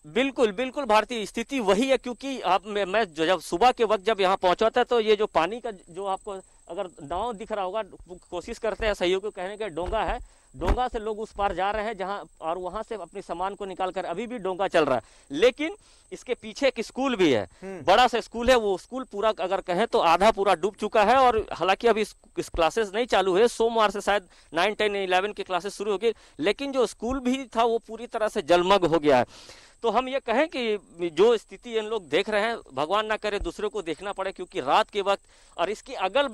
Speaker 5: बिल्कुल बिल्कुल भारतीय स्थिति वही है, क्योंकि आप मैं जब सुबह के वक्त जब यहाँ पहुंचा था तो ये जो पानी का जो आपको अगर नाव दिख रहा होगा, कोशिश करते हैं सहयोगी कहने का डोंगा है, डोंगा से लोग उस पार जा रहे हैं जहां, और वहां से अपने सामान को निकालकर अभी भी डोंगा चल रहा है। लेकिन इसके पीछे एक स्कूल भी है, बड़ा सा स्कूल है, वो स्कूल पूरा अगर कहें तो आधा पूरा डूब चुका है। और हालांकि अभी इस क्लासेस नहीं चालू है, सोमवार से शायद 9, 10, 11 की क्लासेस शुरू होगी, लेकिन जो स्कूल भी था वो पूरी तरह से जलमग्न हो गया है। तो हम ये कहें कि जो स्थिति इन लोग देख रहे हैं, भगवान ना करे दूसरे को देखना पड़े, क्योंकि रात के वक्त और इसके अगल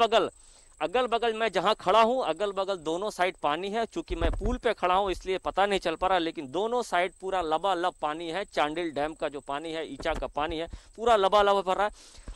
Speaker 5: बगल मैं जहां खड़ा हूं, अगल बगल दोनों साइड पानी है। चूंकि मैं पुल पे खड़ा हूं इसलिए पता नहीं चल पा रहा, लेकिन दोनों साइड पूरा लबालब पानी है। चांडिल डैम का जो पानी है, ईचा का पानी है, पूरा लबालब भर रहा है।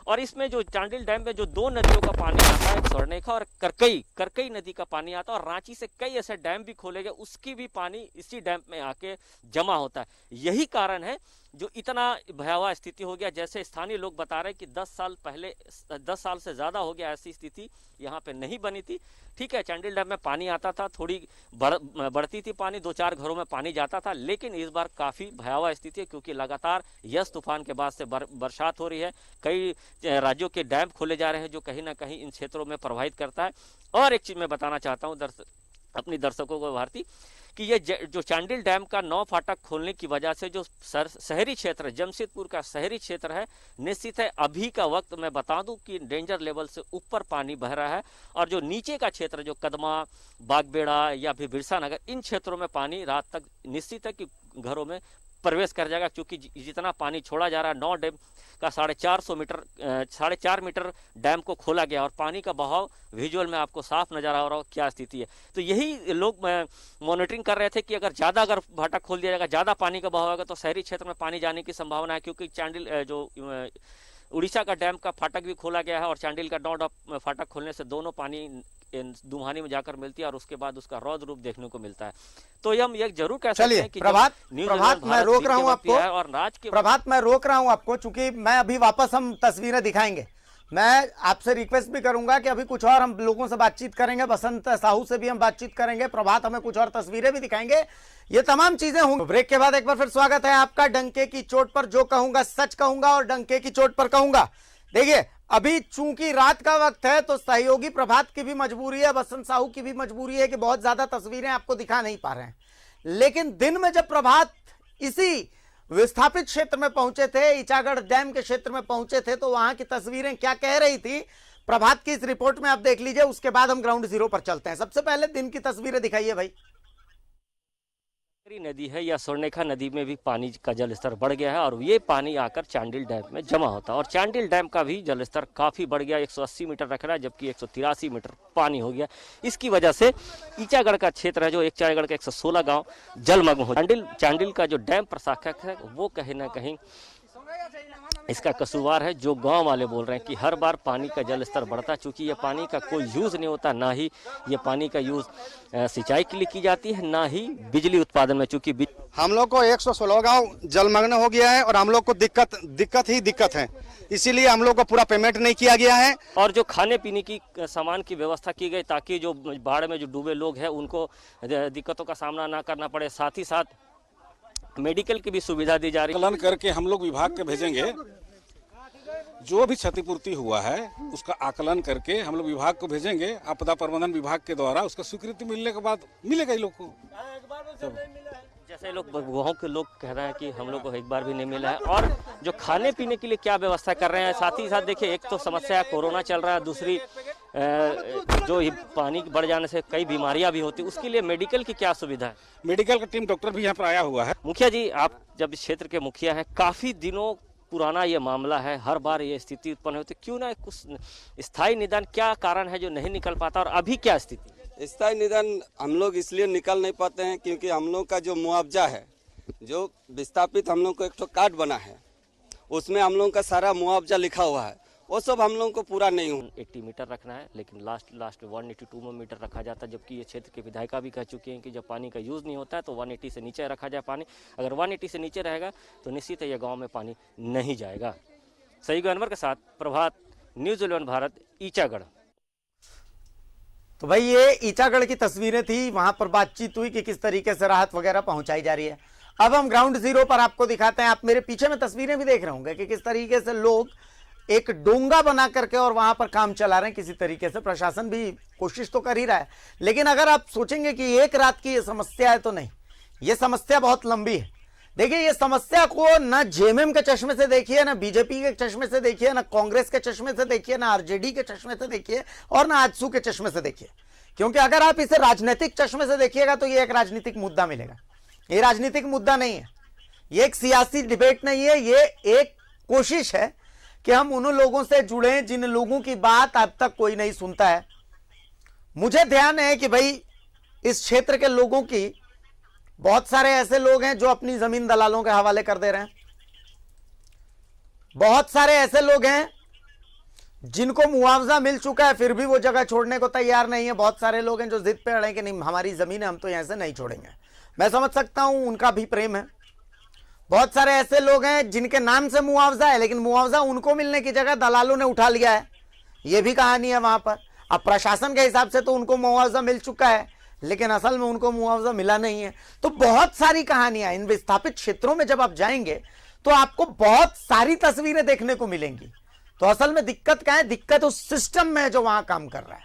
Speaker 5: और इसमें जो चांडिल डैम में जो 2 नदियों का पानी आता है, स्वर्णरेखा और करकई नदी का पानी आता है, और रांची से कई ऐसे डैम भी खोले गए, उसकी भी पानी इसी डैम में आके जमा होता है। यही कारण है जो इतना भयावह स्थिति हो गया। जैसे स्थानीय लोग बता रहे हैं कि 10 साल पहले, 10 साल से ज्यादा हो गया ऐसी स्थिति यहाँ पे नहीं बनी थी। ठीक है, चांडिल डैम में पानी आता था, थोड़ी बढ़ती थी पानी, 2-4 घरों में पानी जाता था, लेकिन इस बार काफी भयावह स्थिति है, क्योंकि लगातार यस तूफान के बाद से बरसात हो रही है। कई राज्यों के डैम खोले जा रहे हैं जो कहीं ना कहीं इन क्षेत्रों में प्रभावित करता है। और एक चीज मैं बताना चाहता हूँ अपनी दर्शकों को भारती, कि ये जो चांडिल डैम का 9 फाटक खोलने की वजह से जो शहरी क्षेत्र, जमशेदपुर का शहरी क्षेत्र है, निश्चित है अभी का वक्त मैं बता दूं कि डेंजर लेवल से ऊपर पानी बह रहा है। और जो नीचे का क्षेत्र, जो कदमा, बागबेड़ा या फिर बिरसा नगर, इन क्षेत्रों में पानी रात तक निश्चित है कि घरों में प्रवेश कर जाएगा, क्योंकि जितना पानी छोड़ा जा रहा है, 9 डैम का 4.5 मीटर डैम को खोला गया, और पानी का बहाव विजुअल में आपको साफ नजर आ रहा हो क्या स्थिति है। तो यही लोग मॉनिटरिंग कर रहे थे कि अगर फाटक खोल दिया जाएगा, ज्यादा पानी का बहाव होगा तो शहरी क्षेत्र में पानी जाने की संभावना है। क्योंकि चांडिल जो उड़ीसा का डैम का फाटक भी खोला गया है, और चांडिल का 9 फाटक खोलने से दोनों पानी दुम्हानी में जाकर मिलती है, और उसके बाद उसका रौद्र रूप देखने को मिलता है। तो हम ये जरूर कह सकते हैं कि
Speaker 1: प्रभात मैं रोक रहा हूं आपको,
Speaker 5: और राज के
Speaker 1: प्रभात मैं रोक रहा हूं आपको, चूंकि मैं अभी वापस हम तस्वीरें दिखाएंगे। मैं आपसे रिक्वेस्ट भी करूंगा कि अभी कुछ और हम लोगों से बातचीत करेंगे, बसंत साहू से भी हम बातचीत करेंगे, प्रभात हमें कुछ और तस्वीरें भी दिखाएंगे, ये तमाम चीजें होंगी। ब्रेक के बाद एक बार फिर स्वागत है आपका। डंके की चोट पर जो कहूंगा सच कहूंगा, और डंके की चोट पर कहूंगा। देखिए, अभी चूंकि रात का वक्त है तो सहयोगी प्रभात की भी मजबूरी है, बसंत साहू की भी मजबूरी है कि बहुत ज्यादा तस्वीरें आपको दिखा नहीं पा रहे हैं। लेकिन दिन में जब प्रभात इसी विस्थापित क्षेत्र में पहुंचे थे, ईचागढ़ डैम के क्षेत्र में पहुंचे थे, तो वहां की तस्वीरें क्या कह रही थी प्रभात की इस रिपोर्ट में आप देख लीजिए। उसके बाद हम ग्राउंड जीरो पर चलते हैं। सबसे पहले दिन की तस्वीरें दिखाइए भाई।
Speaker 5: नदी है या स्वर्णरेखा नदी में भी पानी का जल स्तर बढ़ गया है, और ये पानी आकर चांडिल डैम में जमा होता है। और चांडिल डैम का भी जल स्तर काफी बढ़ गया, 180 मीटर रख रहा है, जबकि 183 मीटर पानी हो गया। इसकी वजह से ईचागढ़ का क्षेत्र है, जो ईचागढ़ के 116 गांव जलमग्न हो। चांडिल का जो डैम प्रशासक है वो कहीं ना कहीं इसका कसूरवार है जो गांव वाले बोल रहे हैं कि हर बार पानी का जल स्तर बढ़ता, चूंकि ये पानी का कोई यूज़ नहीं होता, ना ही ये पानी का यूज़ सिंचाई के लिए की जाती है, ना ही बिजली उत्पादन में, चूंकि
Speaker 6: हम लोग को 116 गांव जलमग्न हो गया है और हम लोग को दिक्कत है, इसीलिए हम लोग को पूरा पेमेंट नहीं किया गया है।
Speaker 5: और जो खाने पीने की सामान की व्यवस्था की गई ताकि जो बाढ़ में जो डूबे लोग हैं उनको दिक्कतों का सामना ना करना पड़े, साथ ही साथ मेडिकल की भी सुविधा दी जा रही है।
Speaker 9: आकलन करके हम लोग विभाग के भेजेंगे, जो भी क्षतिपूर्ति हुआ है उसका आकलन करके हम लोग विभाग को भेजेंगे। आपदा प्रबंधन विभाग के द्वारा उसका स्वीकृति मिलने के बाद मिलेगा इन लोग को।
Speaker 5: जैसे लोग गाँव के लोग कह रहे हैं कि हम लोग को एक बार भी नहीं मिला है, और जो खाने पीने के लिए क्या व्यवस्था कर रहे हैं, साथ ही साथ देखिए एक तो समस्या है कोरोना चल रहा है, दूसरी जो पानी बढ़ जाने से कई बीमारियां भी होती, उसके लिए मेडिकल की क्या सुविधा है?
Speaker 9: मेडिकल का टीम डॉक्टर भी यहाँ पर आया हुआ है।
Speaker 5: मुखिया जी, आप जब इस क्षेत्र के मुखिया हैं, काफी दिनों पुराना ये मामला है, हर बार ये स्थिति उत्पन्न होती, क्यों ना कुछ स्थायी निदान, क्या कारण है जो नहीं निकल पाता, और अभी क्या स्थिति?
Speaker 10: स्थायी निदान हम लोग इसलिए निकाल नहीं पाते हैं क्योंकि हम लोग का जो मुआवजा है, जो विस्थापित हम लोग को एक तो कार्ड बना है, उसमें हम लोग का सारा मुआवजा लिखा हुआ है, वो सब हम लोग को पूरा नहीं हुआ।
Speaker 5: 80 मीटर रखना है, लेकिन लास्ट 182 मीटर रखा जाता है, जबकि ये क्षेत्र के विधायिका भी कह चुके हैं कि जब पानी का यूज़ नहीं होता है तो 180 से नीचे रखा जाए पानी। अगर 180 से नीचे रहेगा तो निश्चित है ये गाँव में पानी नहीं जाएगा। सईद अनवर के साथ प्रभात, न्यूज़ 11 भारत, ईचागढ़।
Speaker 1: तो भाई ये ईचागढ़ की तस्वीरें थी, वहां पर बातचीत हुई कि किस तरीके से राहत वगैरह पहुंचाई जा रही है। अब हम ग्राउंड जीरो पर आपको दिखाते हैं। आप मेरे पीछे में तस्वीरें भी देख रहे होंगे कि किस तरीके से लोग एक डोंगा बना करके और वहां पर काम चला रहे हैं। किसी तरीके से प्रशासन भी कोशिश तो कर ही रहा है, लेकिन अगर आप सोचेंगे कि एक रात की ये समस्या है तो नहीं, ये समस्या बहुत लंबी है। देखिए, ये समस्या को न जेएमएम के चश्मे से देखिए, ना बीजेपी के चश्मे से देखिए, ना कांग्रेस के चश्मे से देखिए, ना आरजेडी के चश्मे से देखिए, और ना आजसू के चश्मे से देखिए। क्योंकि अगर आप इसे राजनीतिक चश्मे से देखिएगा तो ये एक राजनीतिक मुद्दा मिलेगा। ये राजनीतिक मुद्दा नहीं है, ये एक सियासी डिबेट नहीं है, ये एक कोशिश है कि हम उन लोगों से जुड़े जिन लोगों की बात अब तक कोई नहीं सुनता है। मुझे ध्यान है कि भाई इस क्षेत्र के लोगों की बहुत सारे ऐसे लोग हैं जो अपनी जमीन दलालों के हवाले कर दे रहे हैं। बहुत सारे ऐसे लोग हैं जिनको मुआवजा मिल चुका है फिर भी वो जगह छोड़ने को तैयार नहीं है। बहुत सारे लोग हैं जो जिद पे अड़े कि नहीं, हमारी जमीन है, हम तो यहां से नहीं छोड़ेंगे। मैं समझ सकता हूं, उनका भी प्रेम है। बहुत सारे ऐसे लोग हैं जिनके नाम से मुआवजा है, लेकिन मुआवजा उनको मिलने की जगह दलालों ने उठा लिया है। यह भी कहानी है वहां पर। अब प्रशासन के हिसाब से तो उनको मुआवजा मिल चुका है, लेकिन असल में उनको मुआवजा मिला नहीं है। तो बहुत सारी कहानियां इन विस्थापित क्षेत्रों में जब आप जाएंगे तो आपको बहुत सारी तस्वीरें देखने को मिलेंगी। तो असल में दिक्कत क्या है? दिक्कत उस सिस्टम में है जो वहां काम कर रहा है।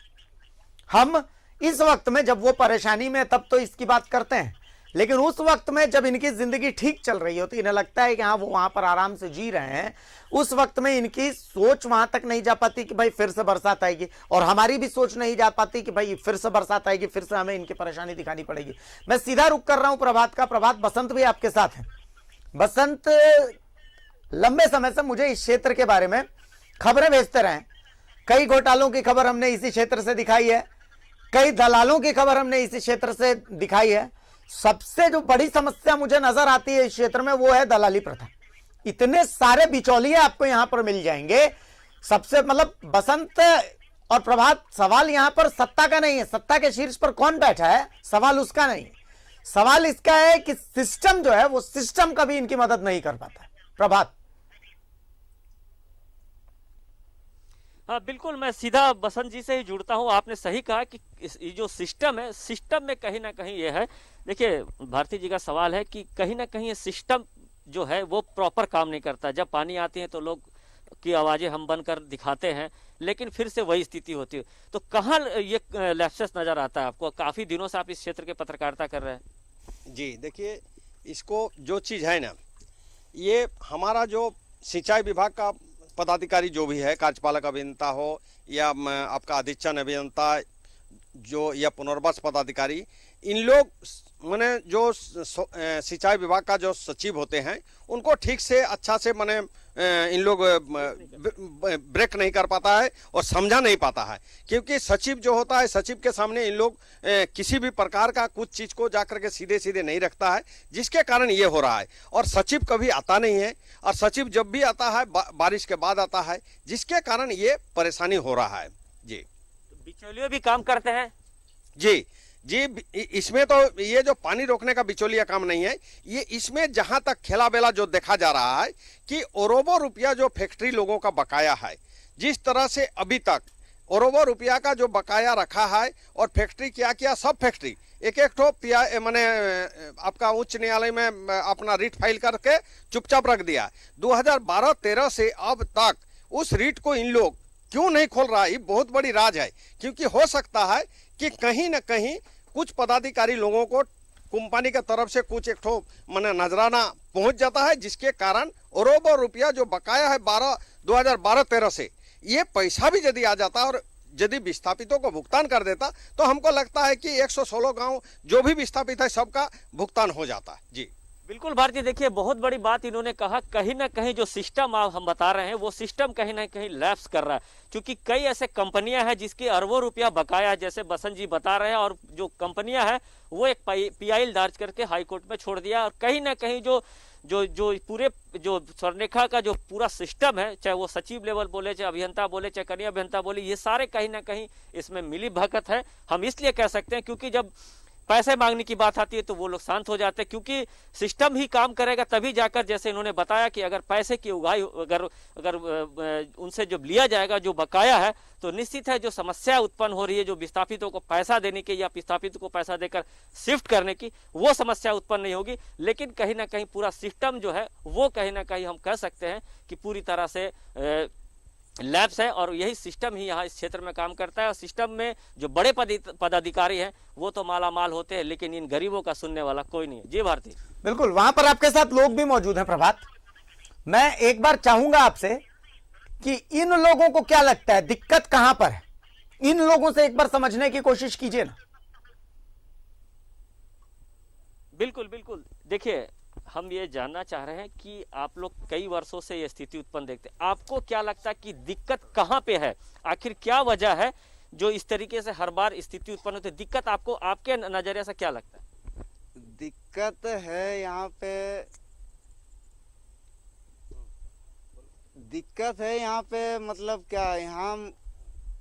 Speaker 1: हम इस वक्त में जब वो परेशानी में तब तो इसकी बात करते हैं, लेकिन उस वक्त में जब इनकी जिंदगी ठीक चल रही होती, इन्हें लगता है कि हाँ वो वहां पर आराम से जी रहे हैं, उस वक्त में इनकी सोच वहां तक नहीं जा पाती कि भाई फिर से बरसात आएगी, और हमारी भी सोच नहीं जा पाती कि भाई फिर से बरसात आएगी, फिर से हमें इनकी परेशानी दिखानी पड़ेगी। मैं सीधा रुख कर रहा हूं प्रभात का। प्रभात, बसंत भी आपके साथ है। बसंत लंबे समय से मुझे इस क्षेत्र के बारे में खबरें भेजते रहे। कई घोटालों की खबर हमने इसी क्षेत्र से दिखाई है, कई दलालों की खबर हमने इसी क्षेत्र से दिखाई है। सबसे जो बड़ी समस्या मुझे नजर आती है इस क्षेत्र में वो है दलाली प्रथा। इतने सारे बिचौलिए आपको यहां पर मिल जाएंगे। सबसे मतलब बसंत और प्रभात, सवाल यहां पर सत्ता का नहीं है, सत्ता के शीर्ष पर कौन बैठा है सवाल उसका नहीं है। सवाल इसका है कि सिस्टम जो है वो सिस्टम कभी इनकी मदद नहीं कर पाता। प्रभात।
Speaker 5: हाँ बिल्कुल, मैं सीधा बसंत जी से ही जुड़ता हूँ। आपने सही कहा कि ये जो सिस्टम है, सिस्टम में कहीं ना कहीं ये है। देखिए, भारती जी का सवाल है कि कहीं ना कहीं ये सिस्टम जो है वो प्रॉपर काम नहीं करता। जब पानी आती है तो लोग की आवाज़ें हम बंद कर दिखाते हैं, लेकिन फिर से वही स्थिति होती है। तो कहाँ ये लैप्सेस नज़र आता है आपको? काफ़ी दिनों से आप इस क्षेत्र के पत्रकारिता कर रहे हैं।
Speaker 4: जी देखिए, इसको जो चीज़ है ना, ये हमारा जो सिंचाई विभाग का पदाधिकारी जो भी है, कार्यपालक अभियंता हो या आपका अधीक्षण अभियंता जो या पुनर्वास पदाधिकारी, इन लोग माने जो सिंचाई विभाग का जो सचिव होते हैं उनको ठीक से अच्छा से माने इन लोग ब्रेक नहीं कर पाता है और समझा नहीं पाता है, क्योंकि सचिव जो होता है सचिव के सामने इन लोग किसी भी प्रकार का कुछ चीज को जाकर के सीधे सीधे नहीं रखता है, जिसके कारण ये हो रहा है। और सचिव कभी आता नहीं है, और सचिव जब भी आता है बारिश के बाद आता है, जिसके कारण ये परेशानी हो रहा है। जी,
Speaker 5: बिचौलिए भी काम करते हैं।
Speaker 4: जी जी, इसमें तो ये जो पानी रोकने का बिचौलिया काम नहीं है, ये इसमें जहां तक खेला बेला जो देखा जा रहा है कि अरबों रुपया जो फैक्ट्री लोगों का बकाया है, जिस तरह से अभी तक अरबों रुपया का जो बकाया रखा है, और फैक्ट्री क्या किया, सब फैक्ट्री एक एक ठो मैंने आपका उच्च न्यायालय में अपना रिट फाइल करके चुपचाप रख दिया। 2012-13 से अब तक उस रिट को इन लोग क्यों नहीं खोल रहा, ये बहुत बड़ी राज है। क्योंकि हो सकता है कि कहीं न कहीं कुछ पदाधिकारी लोगों को कंपनी की तरफ से कुछ एक ठो माने नजराना पहुंच जाता है, जिसके कारण अरबों रुपया जो बकाया है 2012-13 से, ये पैसा भी यदि आ जाता और यदि विस्थापितों को भुगतान कर देता तो हमको लगता है कि 116 गांव जो भी विस्थापित है सबका भुगतान हो जाता है। जी
Speaker 5: बिल्कुल भारती, देखिए बहुत बड़ी बात इन्होंने कहा, कहीं ना कहीं जो सिस्टम हम बता रहे हैं वो सिस्टम कहीं ना कहीं लैप्स कर रहा है, क्योंकि कई ऐसे कंपनियां हैं जिसके अरबों रुपया बकाया, जैसे बसंत जी बता रहे हैं, और जो कंपनियां हैं वो एक PIL दर्ज करके हाई कोर्ट में छोड़ दिया। और कहीं ना कहीं जो पूरे जो स्वर्णरेखा का जो पूरा सिस्टम है, चाहे वो सचिव लेवल बोले, चाहे अभियंता बोले, चाहे कनीय अभियंता बोले, ये सारे कहीं ना कहीं इसमें मिली भगत है। हम इसलिए कह सकते हैं क्योंकि जब पैसे मांगने की बात आती है तो वो लोग शांत हो जाते हैं, क्योंकि सिस्टम ही काम करेगा तभी जाकर, जैसे इन्होंने बताया कि अगर पैसे की उगाही अगर उनसे जब लिया जाएगा जो बकाया है, तो निश्चित है जो समस्या उत्पन्न हो रही है, जो विस्थापितों को पैसा देने की या विस्थापितों को पैसा देकर शिफ्ट करने की, वो समस्या उत्पन्न नहीं होगी। लेकिन कहीं ना कहीं पूरा सिस्टम जो है वो कहीं ना कहीं हम कह सकते हैं कि पूरी तरह से लैब्स है, और यही सिस्टम ही यहाँ इस क्षेत्र में काम करता है। और सिस्टम में जो बड़े पदाधिकारी हैं वो तो माला माल होते हैं, लेकिन इन गरीबों का सुनने वाला कोई नहीं है। जी भारती,
Speaker 1: बिल्कुल, वहां पर आपके साथ लोग भी मौजूद हैं। प्रभात, मैं एक बार चाहूंगा आपसे कि इन लोगों को क्या लगता है, दिक्कत कहां पर है, इन लोगों से एक बार समझने की कोशिश कीजिए ना।
Speaker 5: बिल्कुल बिल्कुल, देखिए हम ये जानना चाह रहे हैं कि आप लोग कई वर्षों से ये स्थिति उत्पन्न देखते हैं, आपको क्या लगता है कि दिक्कत कहाँ पे है, आखिर क्या वजह है जो इस तरीके से हर बार स्थिति उत्पन्न होती है? दिक्कत आपको आपके नजरिए से क्या लगता है?
Speaker 11: दिक्कत है यहाँ पे, दिक्कत है यहाँ पे, मतलब क्या, यहाँ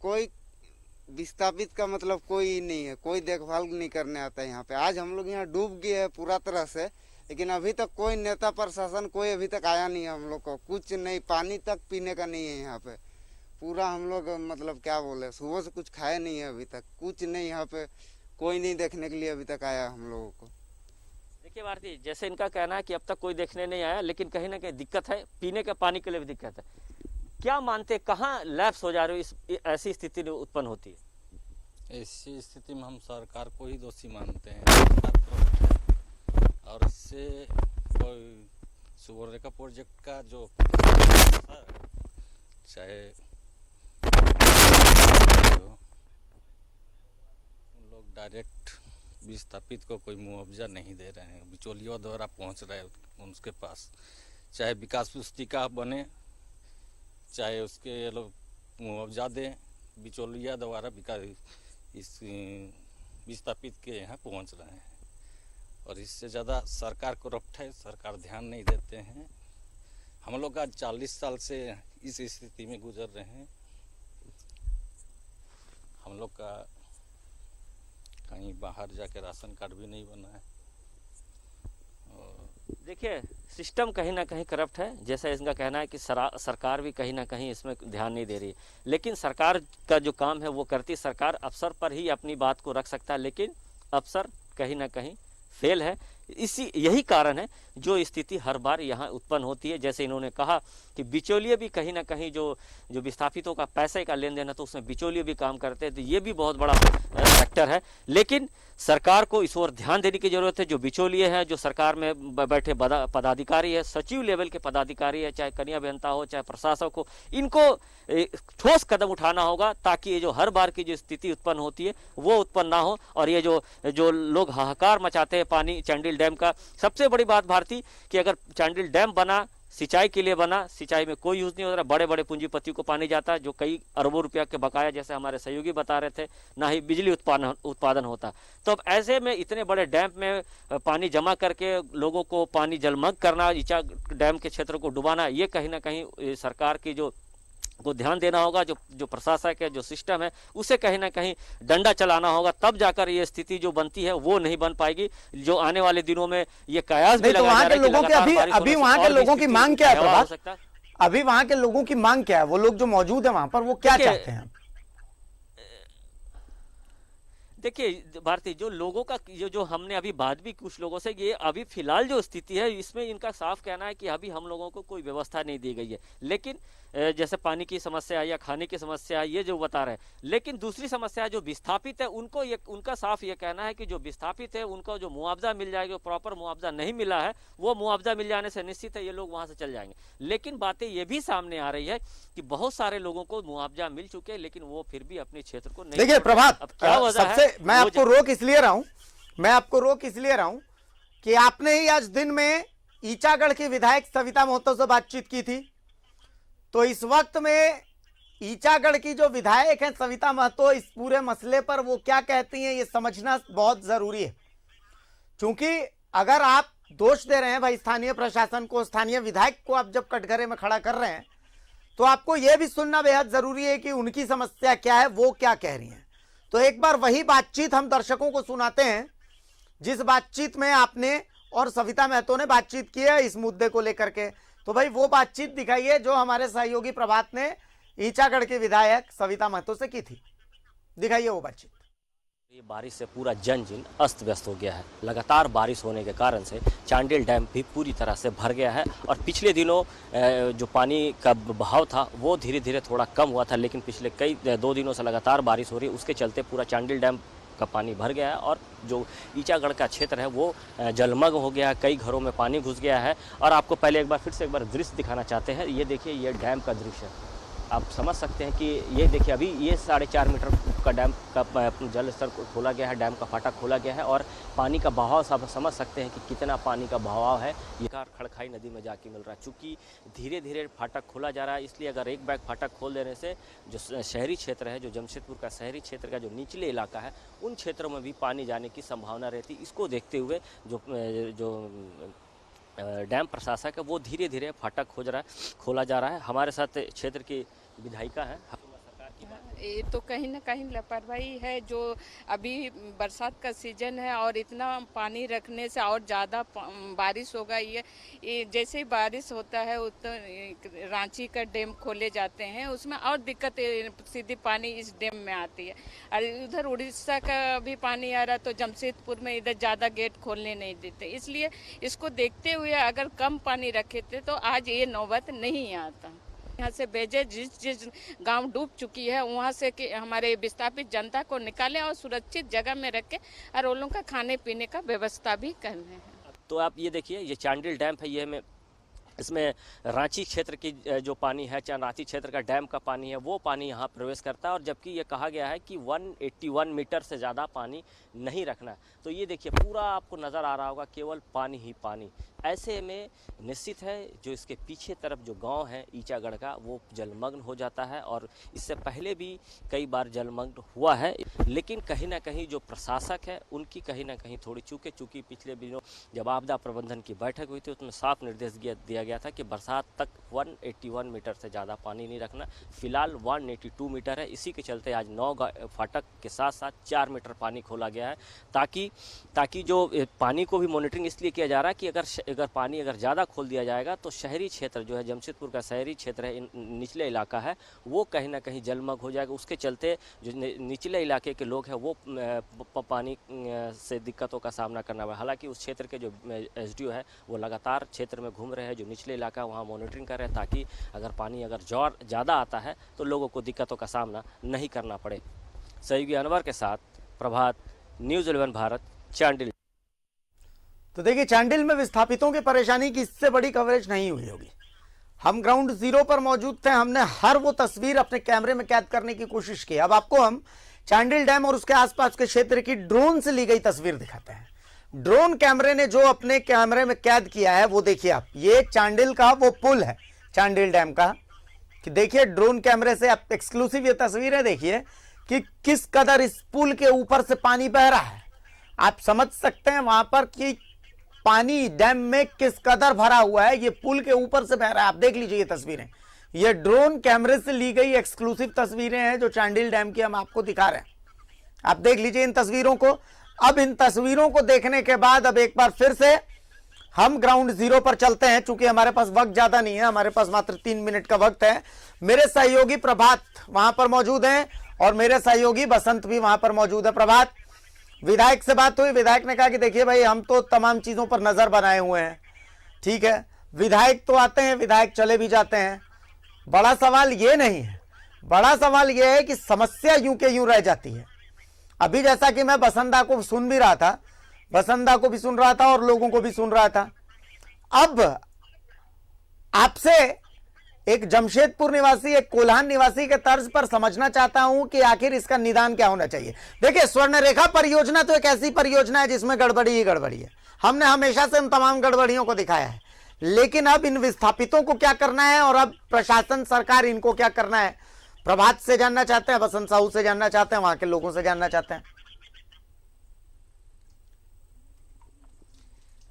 Speaker 11: कोई विस्थापित का मतलब कोई नहीं है, कोई देखभाल नहीं करने आता है यहाँ पे। आज हम लोग यहाँ डूब गए हैं पूरा तरह से, लेकिन अभी तक कोई नेता प्रशासन कोई अभी तक आया नहीं है। हम लोग को कुछ नहीं, पानी तक पीने का नहीं है यहाँ पे। पूरा हम लोग मतलब क्या बोले, सुबह से कुछ खाए नहीं है अभी तक, कुछ नहीं, यहाँ पे कोई नहीं देखने के लिए अभी तक आया हम लोगों को।
Speaker 5: देखिए भारती, जैसे इनका कहना है कि अब तक कोई देखने नहीं आया, लेकिन कहीं ना कहीं दिक्कत है, पीने के पानी के लिए भी दिक्कत है। क्या मानते, कहाँ लैप्स हो जा रही है, ऐसी स्थिति उत्पन्न होती है?
Speaker 12: ऐसी स्थिति में हम सरकार को ही दोषी मानते हैं, और इससे कोई सुवर्णरेखा प्रोजेक्ट का जो चाहे लोग डायरेक्ट विस्थापित को कोई मुआवजा नहीं दे रहे हैं, बिचौलियों द्वारा पहुंच रहे हैं उनके पास, चाहे विकास पुस्तिका बने, चाहे उसके लोग मुआवजा दें, बिचौलिया द्वारा विकास इस विस्थापित के यहाँ पहुंच रहे हैं। और इससे ज़्यादा सरकार करप्ट है, सरकार ध्यान नहीं देते हैं। हम लोग आज 40 साल से इस स्थिति में गुजर रहे हैं। हम लोग का कहीं बाहर जाके राशन कार्ड भी नहीं बना है।
Speaker 5: देखिए सिस्टम कहीं ना कहीं करप्ट है, जैसा इनका कहना है कि सरकार भी कहीं ना कहीं इसमें ध्यान नहीं दे रही है। लेकिन सरकार का जो काम है वो करती, सरकार अफसर पर ही अपनी बात को रख सकता है, लेकिन अफसर कहीं ना कहीं फेल है। इसी यही कारण है जो स्थिति हर बार यहाँ उत्पन्न होती है। जैसे इन्होंने कहा कि बिचौलिए भी कहीं ना कहीं जो विस्थापितों का पैसे का लेन देन है तो उसमें बिचौलिए भी काम करते हैं, तो ये भी बहुत बड़ा फैक्टर है। लेकिन सरकार को इस ओर ध्यान देने की जरूरत है। जो बिचौलिए हैं, जो सरकार में बैठे पदाधिकारी है, सचिव लेवल के पदाधिकारी है, चाहे कनीय अभियंता हो चाहे प्रशासक हो, इनको ठोस कदम उठाना होगा ताकि ये जो हर बार की जो स्थिति उत्पन्न होती है वो उत्पन्न ना हो। और ये जो लोग हाहाकार मचाते हैं पानी चांडिल डैम का, सबसे बड़ी बात भारती कि अगर चांडिल डैम बना सिंचाई के लिए बना, सिंचाई में कोई यूज नहीं हो रहा, बड़े बड़े पूंजीपतियों को पानी जाता है जो कई अरबों रुपया के बकाया, जैसे हमारे सहयोगी बता रहे थे, ना ही बिजली उत्पादन होता। तो अब ऐसे में इतने बड़े डैम में पानी जमा करके लोगों को पानी जलमग्न करना, ईचा डैम के क्षेत्र को डुबाना, ये कहीं ना कहीं सरकार की को ध्यान देना होगा। जो प्रशासक है, जो सिस्टम है, उसे कहीं ना कहीं डंडा चलाना होगा, तब जाकर ये स्थिति जो बनती है वो नहीं बन पाएगी। जो आने वाले दिनों में ये कयास भी लगाया जा रहा है कि लगातार
Speaker 1: अभी वहां के लोगों की मांग क्या है प्रभात? अभी वहां के लोगों की मांग क्या है? वो लोग जो मौजूद है वहां पर वो क्या चाहते हैं?
Speaker 5: देखिए भारती, जो लोगों का जो हमने अभी बात भी कुछ लोगों से, ये अभी फिलहाल जो स्थिति है इसमें इनका साफ कहना है कि अभी हम लोगों को कोई व्यवस्था नहीं दी गई है। लेकिन जैसे पानी की समस्या या खाने की समस्या ये जो बता रहे हैं, लेकिन दूसरी समस्या जो विस्थापित है उनका साफ ये कहना है कि जो विस्थापित है उनको जो मुआवजा मिल जाएगा, प्रॉपर मुआवजा नहीं मिला है, वो मुआवजा मिल जाने से निश्चित है ये लोग वहां से चल जाएंगे। लेकिन बातें ये भी सामने आ रही है कि बहुत सारे लोगों को मुआवजा मिल चुके हैं लेकिन वो फिर भी अपने क्षेत्र को नहीं।
Speaker 1: देखिए प्रभात,
Speaker 5: क्या वजह है?
Speaker 1: मैं आपको रोक इसलिए रहा हूं कि आपने ही आज दिन में ईचागढ़ की विधायक सविता महतो से बातचीत की थी। तो इस वक्त में ईचागढ़ की जो विधायक है सविता महतो, इस पूरे मसले पर वो क्या कहती हैं ये समझना बहुत जरूरी है। क्योंकि अगर आप दोष दे रहे हैं भाई स्थानीय प्रशासन को, स्थानीय विधायक को आप जब कटघरे में खड़ा कर रहे हैं, तो आपको यह भी सुनना बेहद जरूरी है कि उनकी समस्या क्या है, वो क्या कह रही हैं। तो एक बार वही बातचीत हम दर्शकों को सुनाते हैं जिस बातचीत में आपने और सविता महतो ने बातचीत की है इस मुद्दे को लेकर के। तो भाई वो बातचीत दिखाइए जो हमारे सहयोगी प्रभात ने ईचागढ़ के विधायक सविता महतो से की थी, दिखाइए वो बातचीत।
Speaker 5: ये बारिश से पूरा जनजीवन अस्त व्यस्त हो गया है। लगातार बारिश होने के कारण से चांडिल डैम भी पूरी तरह से भर गया है और पिछले दिनों जो पानी का बहाव था वो धीरे धीरे थोड़ा कम हुआ था, लेकिन पिछले 2 दिनों से लगातार बारिश हो रही है, उसके चलते पूरा चांडिल डैम का पानी भर गया है और जो ईचागढ़ का क्षेत्र है वो जलमग्न हो गया है, कई घरों में पानी घुस गया है। और आपको पहले फिर से एक बार दृश्य दिखाना चाहते हैं। ये देखिए, ये डैम का दृश्य है, आप समझ सकते हैं कि ये देखिए अभी ये 4.5 मीटर का डैम का जल स्तर खोला गया है, डैम का फाटक खोला गया है और पानी का बहाव सब समझ सकते हैं कि कितना पानी का बहाव है। ये खड़खाई नदी में जाके मिल रहा है। चूँकि धीरे धीरे फाटक खोला जा रहा है, इसलिए अगर एक बैग फाटक खोल देने से जो शहरी क्षेत्र है, जो जमशेदपुर का शहरी क्षेत्र का जो निचले इलाका है, उन क्षेत्रों में भी पानी जाने की संभावना रहती। इसको देखते हुए जो डैम प्रशासक है वो धीरे धीरे फाटक खोला जा रहा है। हमारे साथ क्षेत्र की विधायिका है।
Speaker 13: ये तो कहीं ना कहीं लापरवाही है। जो अभी बरसात का सीजन है और इतना पानी रखने से और ज़्यादा बारिश होगा। ये जैसे ही बारिश होता है उतना रांची का डैम खोले जाते हैं, उसमें और दिक्कत सीधी पानी इस डैम में आती है। और उधर उड़ीसा का भी पानी आ रहा तो जमशेदपुर में इधर ज़्यादा गेट खोलने नहीं देते। इसलिए इसको देखते हुए अगर कम पानी रखे थे तो आज ये नौबत नहीं आता। यहाँ से भेजे जिस गांव डूब चुकी है वहाँ से कि हमारे विस्थापित जनता को निकालें और सुरक्षित जगह में रखें और उन लोगों का खाने पीने का व्यवस्था भी कर रहे हैं।
Speaker 5: तो आप ये देखिए, ये चांडिल डैम है, ये इसमें रांची क्षेत्र की जो पानी है, चाहे रांची क्षेत्र का डैम का पानी है, वो पानी यहाँ प्रवेश करता है। और जबकि ये कहा गया है कि 181 मीटर से ज़्यादा पानी नहीं रखना। तो ये देखिए पूरा आपको नज़र आ रहा होगा केवल पानी ही पानी। ऐसे में निश्चित है जो इसके पीछे तरफ जो गांव है ईचागढ़ का वो जलमग्न हो जाता है और इससे पहले भी कई बार जलमग्न हुआ है। लेकिन कहीं ना कहीं जो प्रशासक है उनकी कहीं ना कहीं थोड़ी चूँकि पिछले दिनों जब आपदा प्रबंधन की बैठक हुई थी उसमें साफ निर्देश दिया गया था कि बरसात तक 181 मीटर से ज़्यादा पानी नहीं रखना। फिलहाल 182 मीटर है। इसी के चलते आज 9 फाटक के साथ साथ 4 मीटर पानी खोला गया है, ताकि जो पानी को भी मॉनिटरिंग इसलिए किया जा रहा है कि अगर पानी ज़्यादा खोल दिया जाएगा तो शहरी क्षेत्र जो है, जमशेदपुर का शहरी क्षेत्र है, निचले इलाका है, वो कहीं ना कहीं जलमग्न हो जाएगा। उसके चलते जो निचले इलाके के लोग हैं वो पानी से दिक्कतों का सामना करना है। हालांकि उस क्षेत्र के जो एसडीओ है वो लगातार क्षेत्र में घूम रहे हैं, जो निचले इलाका वहाँ मॉनिटरिंग कर रहे हैं, ताकि अगर पानी ज़्यादा आता है तो लोगों को दिक्कतों का सामना नहीं करना पड़े। सहयोगी अनवर के साथ प्रभात, न्यूज़ 11 भारत, चांडिल।
Speaker 1: तो देखिए, चांडिल में विस्थापितों की परेशानी की इससे बड़ी कवरेज नहीं हुई होगी। हम ग्राउंड जीरो पर मौजूद थे, हमने हर वो तस्वीर अपने कैमरे में कैद करने की कोशिश की। अब आपको हम चांडिल डैम और उसके आसपास के क्षेत्र की ड्रोन से ली गई तस्वीर दिखाते हैं। ड्रोन कैमरे ने जो अपने कैमरे में कैद किया है वो देखिए आप। ये चांडिल का वो पुल है चांडिल डैम का, कि देखिए ड्रोन कैमरे से आप एक्सक्लूसिव ये तस्वीरें देखिए कि किस कदर इस पुल के ऊपर से पानी बह रहा है। आप समझ सकते हैं वहां पर कि पानी डैम में किस कदर भरा हुआ है। ये पुल के ऊपर से बह रहा है। आप देख लीजिए ये तस्वीरें, ये ड्रोन कैमरे से ली गई एक्सक्लूसिव तस्वीरें हैं जो चांडिल डैम की हम आपको दिखा रहे हैं। आप देख लीजिए इन तस्वीरों को। अब इन तस्वीरों को देखने के बाद अब एक बार फिर से हम ग्राउंड जीरो पर चलते हैं। चूंकि हमारे पास वक्त ज्यादा नहीं है, हमारे पास मात्र 3 मिनट का वक्त है। मेरे सहयोगी प्रभात वहां पर मौजूद हैं और मेरे सहयोगी बसंत भी वहां पर मौजूद है। प्रभात, विधायक से बात हुई, विधायक ने कहा कि देखिए भाई, हम तो तमाम चीजों पर नजर बनाए हुए हैं। ठीक है, विधायक तो आते हैं, विधायक चले भी जाते हैं। बड़ा सवाल ये नहीं है, बड़ा सवाल ये है कि समस्या यूं के यूं रह जाती है। अभी जैसा कि मैं बसंता को सुन भी रहा था, बसंता को भी सुन रहा था और लोगों को भी सुन रहा था। अब आपसे एक जमशेदपुर निवासी, एक कोल्हान निवासी के तर्ज पर समझना चाहता हूं कि आखिर इसका निदान क्या होना चाहिए। देखिए, स्वर्णरेखा परियोजना तो एक ऐसी परियोजना है जिसमें गड़बड़ी ही गड़बड़ी है। हमने हमेशा से उन तमाम गड़बड़ियों को दिखाया है, लेकिन अब इन विस्थापितों को क्या करना है और अब प्रशासन, सरकार इनको क्या करना है, प्रभात से जानना चाहते हैं, बसंत साहू से जानना चाहते हैं, वहां के लोगों से जानना चाहते हैं।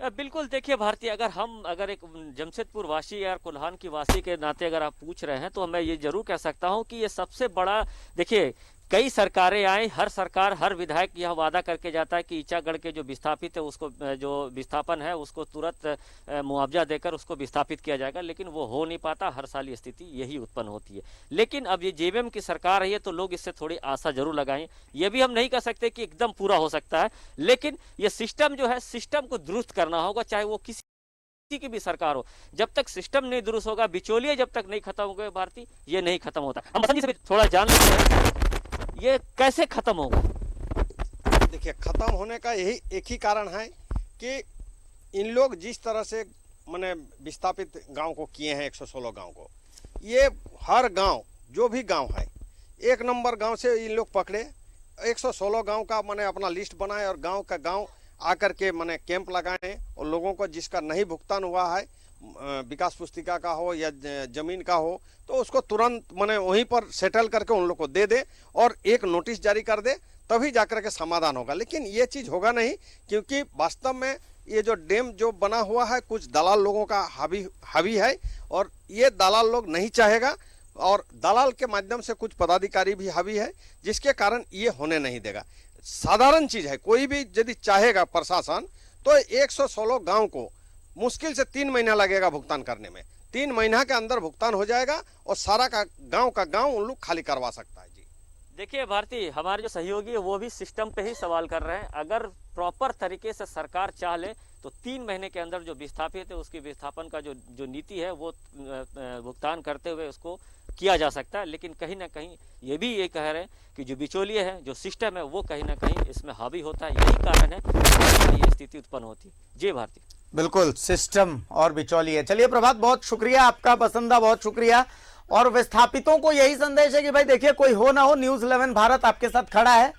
Speaker 5: बिल्कुल, देखिए भारती, अगर एक जमशेदपुर वासी या कोल्हान की वासी के नाते अगर आप पूछ रहे हैं तो मैं ये जरूर कह सकता हूं कि ये सबसे बड़ा, देखिए कई सरकारें आई, हर सरकार, हर विधायक यह वादा करके जाता है कि ईचागढ़ के जो विस्थापित है उसको, जो विस्थापन है उसको तुरंत मुआवजा देकर उसको विस्थापित किया जाएगा, लेकिन वो हो नहीं पाता। हर साल ये स्थिति यही उत्पन्न होती है। लेकिन अब ये जेवीएम की सरकार है तो लोग इससे थोड़ी आशा जरूर लगाएं। ये भी हम नहीं कह सकते कि एकदम पूरा हो सकता है, लेकिन ये सिस्टम जो है, सिस्टम को दुरुस्त करना होगा, चाहे वो किसी की भी सरकार हो। जब तक सिस्टम नहीं दुरुस्त होगा, बिचौलिए जब तक नहीं खत्म हो गए भारती, ये नहीं खत्म होता। हम बसंत जी से भी थोड़ा जान लेते हैं, ये कैसे खत्म होगा।
Speaker 4: देखिए, खत्म होने का यही एक ही कारण है कि इन लोग जिस तरह से माने विस्थापित गांव को किए हैं, 116 गांव को, ये हर गांव, जो भी गांव है, 1 नंबर गांव से इन लोग पकड़े, 116 गांव का माने अपना लिस्ट बनाए और गांव का गांव आकर के माने कैंप लगाए और लोगों को जिसका नहीं भुगतान हुआ है, विकास पुस्तिका का हो या जमीन का हो, तो उसको तुरंत माने वहीं पर सेटल करके उन लोग को दे दे और एक नोटिस जारी कर दे, तभी जाकर के समाधान होगा। लेकिन ये चीज़ होगा नहीं, क्योंकि वास्तव में ये जो डैम जो बना हुआ है कुछ दलाल लोगों का हावी है और ये दलाल लोग नहीं चाहेगा और दलाल के माध्यम से कुछ पदाधिकारी भी हावी है, जिसके कारण ये होने नहीं देगा। साधारण चीज़ है, कोई भी यदि चाहेगा प्रशासन तो 116 गाँव को मुश्किल से 3 महीना लगेगा भुगतान करने में। 3 महीना के अंदर भुगतान हो जाएगा और सारा का गांव उन लोग खाली करवा सकता है। जी
Speaker 5: देखिए भारती, हमारे जो सहयोगी है वो भी सिस्टम पे ही सवाल कर रहे हैं। अगर प्रॉपर तरीके से सरकार चाह ले तो 3 महीने के अंदर जो विस्थापित है उसकी विस्थापन का जो नीति है वो भुगतान करते हुए उसको किया जा सकता है। लेकिन कहीं ना कहीं ये भी ये कह रहे हैं कि जो बिचौलिए है, जो सिस्टम है, वो कहीं ना कहीं इसमें हावी होता है। यही कारण है कि ये स्थिति उत्पन्न होती है। जी भारती,
Speaker 1: बिल्कुल, सिस्टम और बिचौलिए। चलिए प्रभात, बहुत शुक्रिया आपका, बसंता बहुत शुक्रिया। और विस्थापितों को यही संदेश है कि भाई देखिए, कोई हो ना हो, न्यूज़ 11 भारत आपके साथ खड़ा है।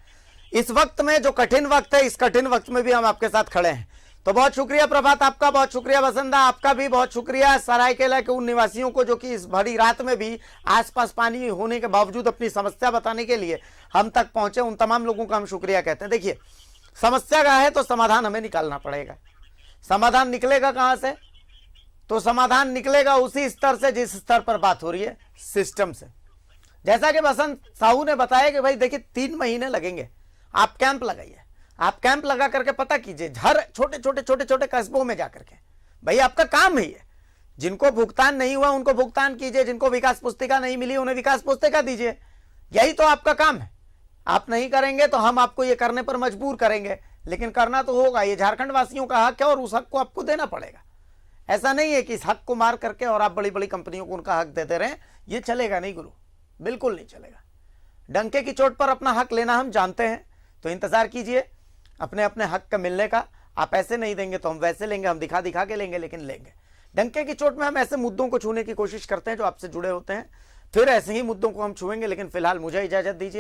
Speaker 1: इस वक्त में जो कठिन वक्त है, इस कठिन वक्त में भी हम आपके साथ खड़े हैं। तो बहुत शुक्रिया प्रभात आपका, बहुत शुक्रिया बसंता आपका भी, बहुत शुक्रिया सरायकेला के उन निवासियों को जो कि इस भरी रात में भी आसपास पानी होने के बावजूद अपनी समस्या बताने के लिए हम तक पहुंचे। उन तमाम लोगों का हम शुक्रिया कहते हैं। देखिए, समस्या का है तो समाधान हमें निकालना पड़ेगा। समाधान निकलेगा कहां से? तो समाधान निकलेगा उसी स्तर से जिस स्तर पर बात हो रही है, सिस्टम से। जैसा कि बसंत साहू ने बताया कि भाई देखिए 3 महीने लगेंगे, आप कैंप लगाइए, आप कैंप लगा करके पता कीजिए हर छोटे कस्बों में जाकर के, भाई आपका काम है ये। जिनको भुगतान नहीं हुआ उनको भुगतान कीजिए, जिनको विकास पुस्तिका नहीं मिली उन्हें विकास पुस्तिका दीजिए, यही तो आपका काम है। आप नहीं करेंगे तो हम आपको ये करने पर मजबूर करेंगे, लेकिन करना तो होगा। ये झारखंड वासियों का हक है और उस हक को आपको देना पड़ेगा। ऐसा नहीं है कि इस हक को मार करके और आप बड़ी बड़ी कंपनियों को उनका हक देते रहें, ये चलेगा नहीं गुरु, बिल्कुल नहीं चलेगा। डंके की चोट पर अपना हक लेना हम जानते हैं, तो इंतजार कीजिए अपने अपने हक का मिलने का। आप ऐसे नहीं देंगे तो हम वैसे लेंगे, हम दिखा दिखा के लेंगे, लेकिन लेंगे। डंके की चोट में हम ऐसे मुद्दों को छूने की कोशिश करते हैं जो आपसे जुड़े होते हैं, फिर ऐसे ही मुद्दों को हम छुएंगे। लेकिन फिलहाल मुझे इजाजत दीजिए।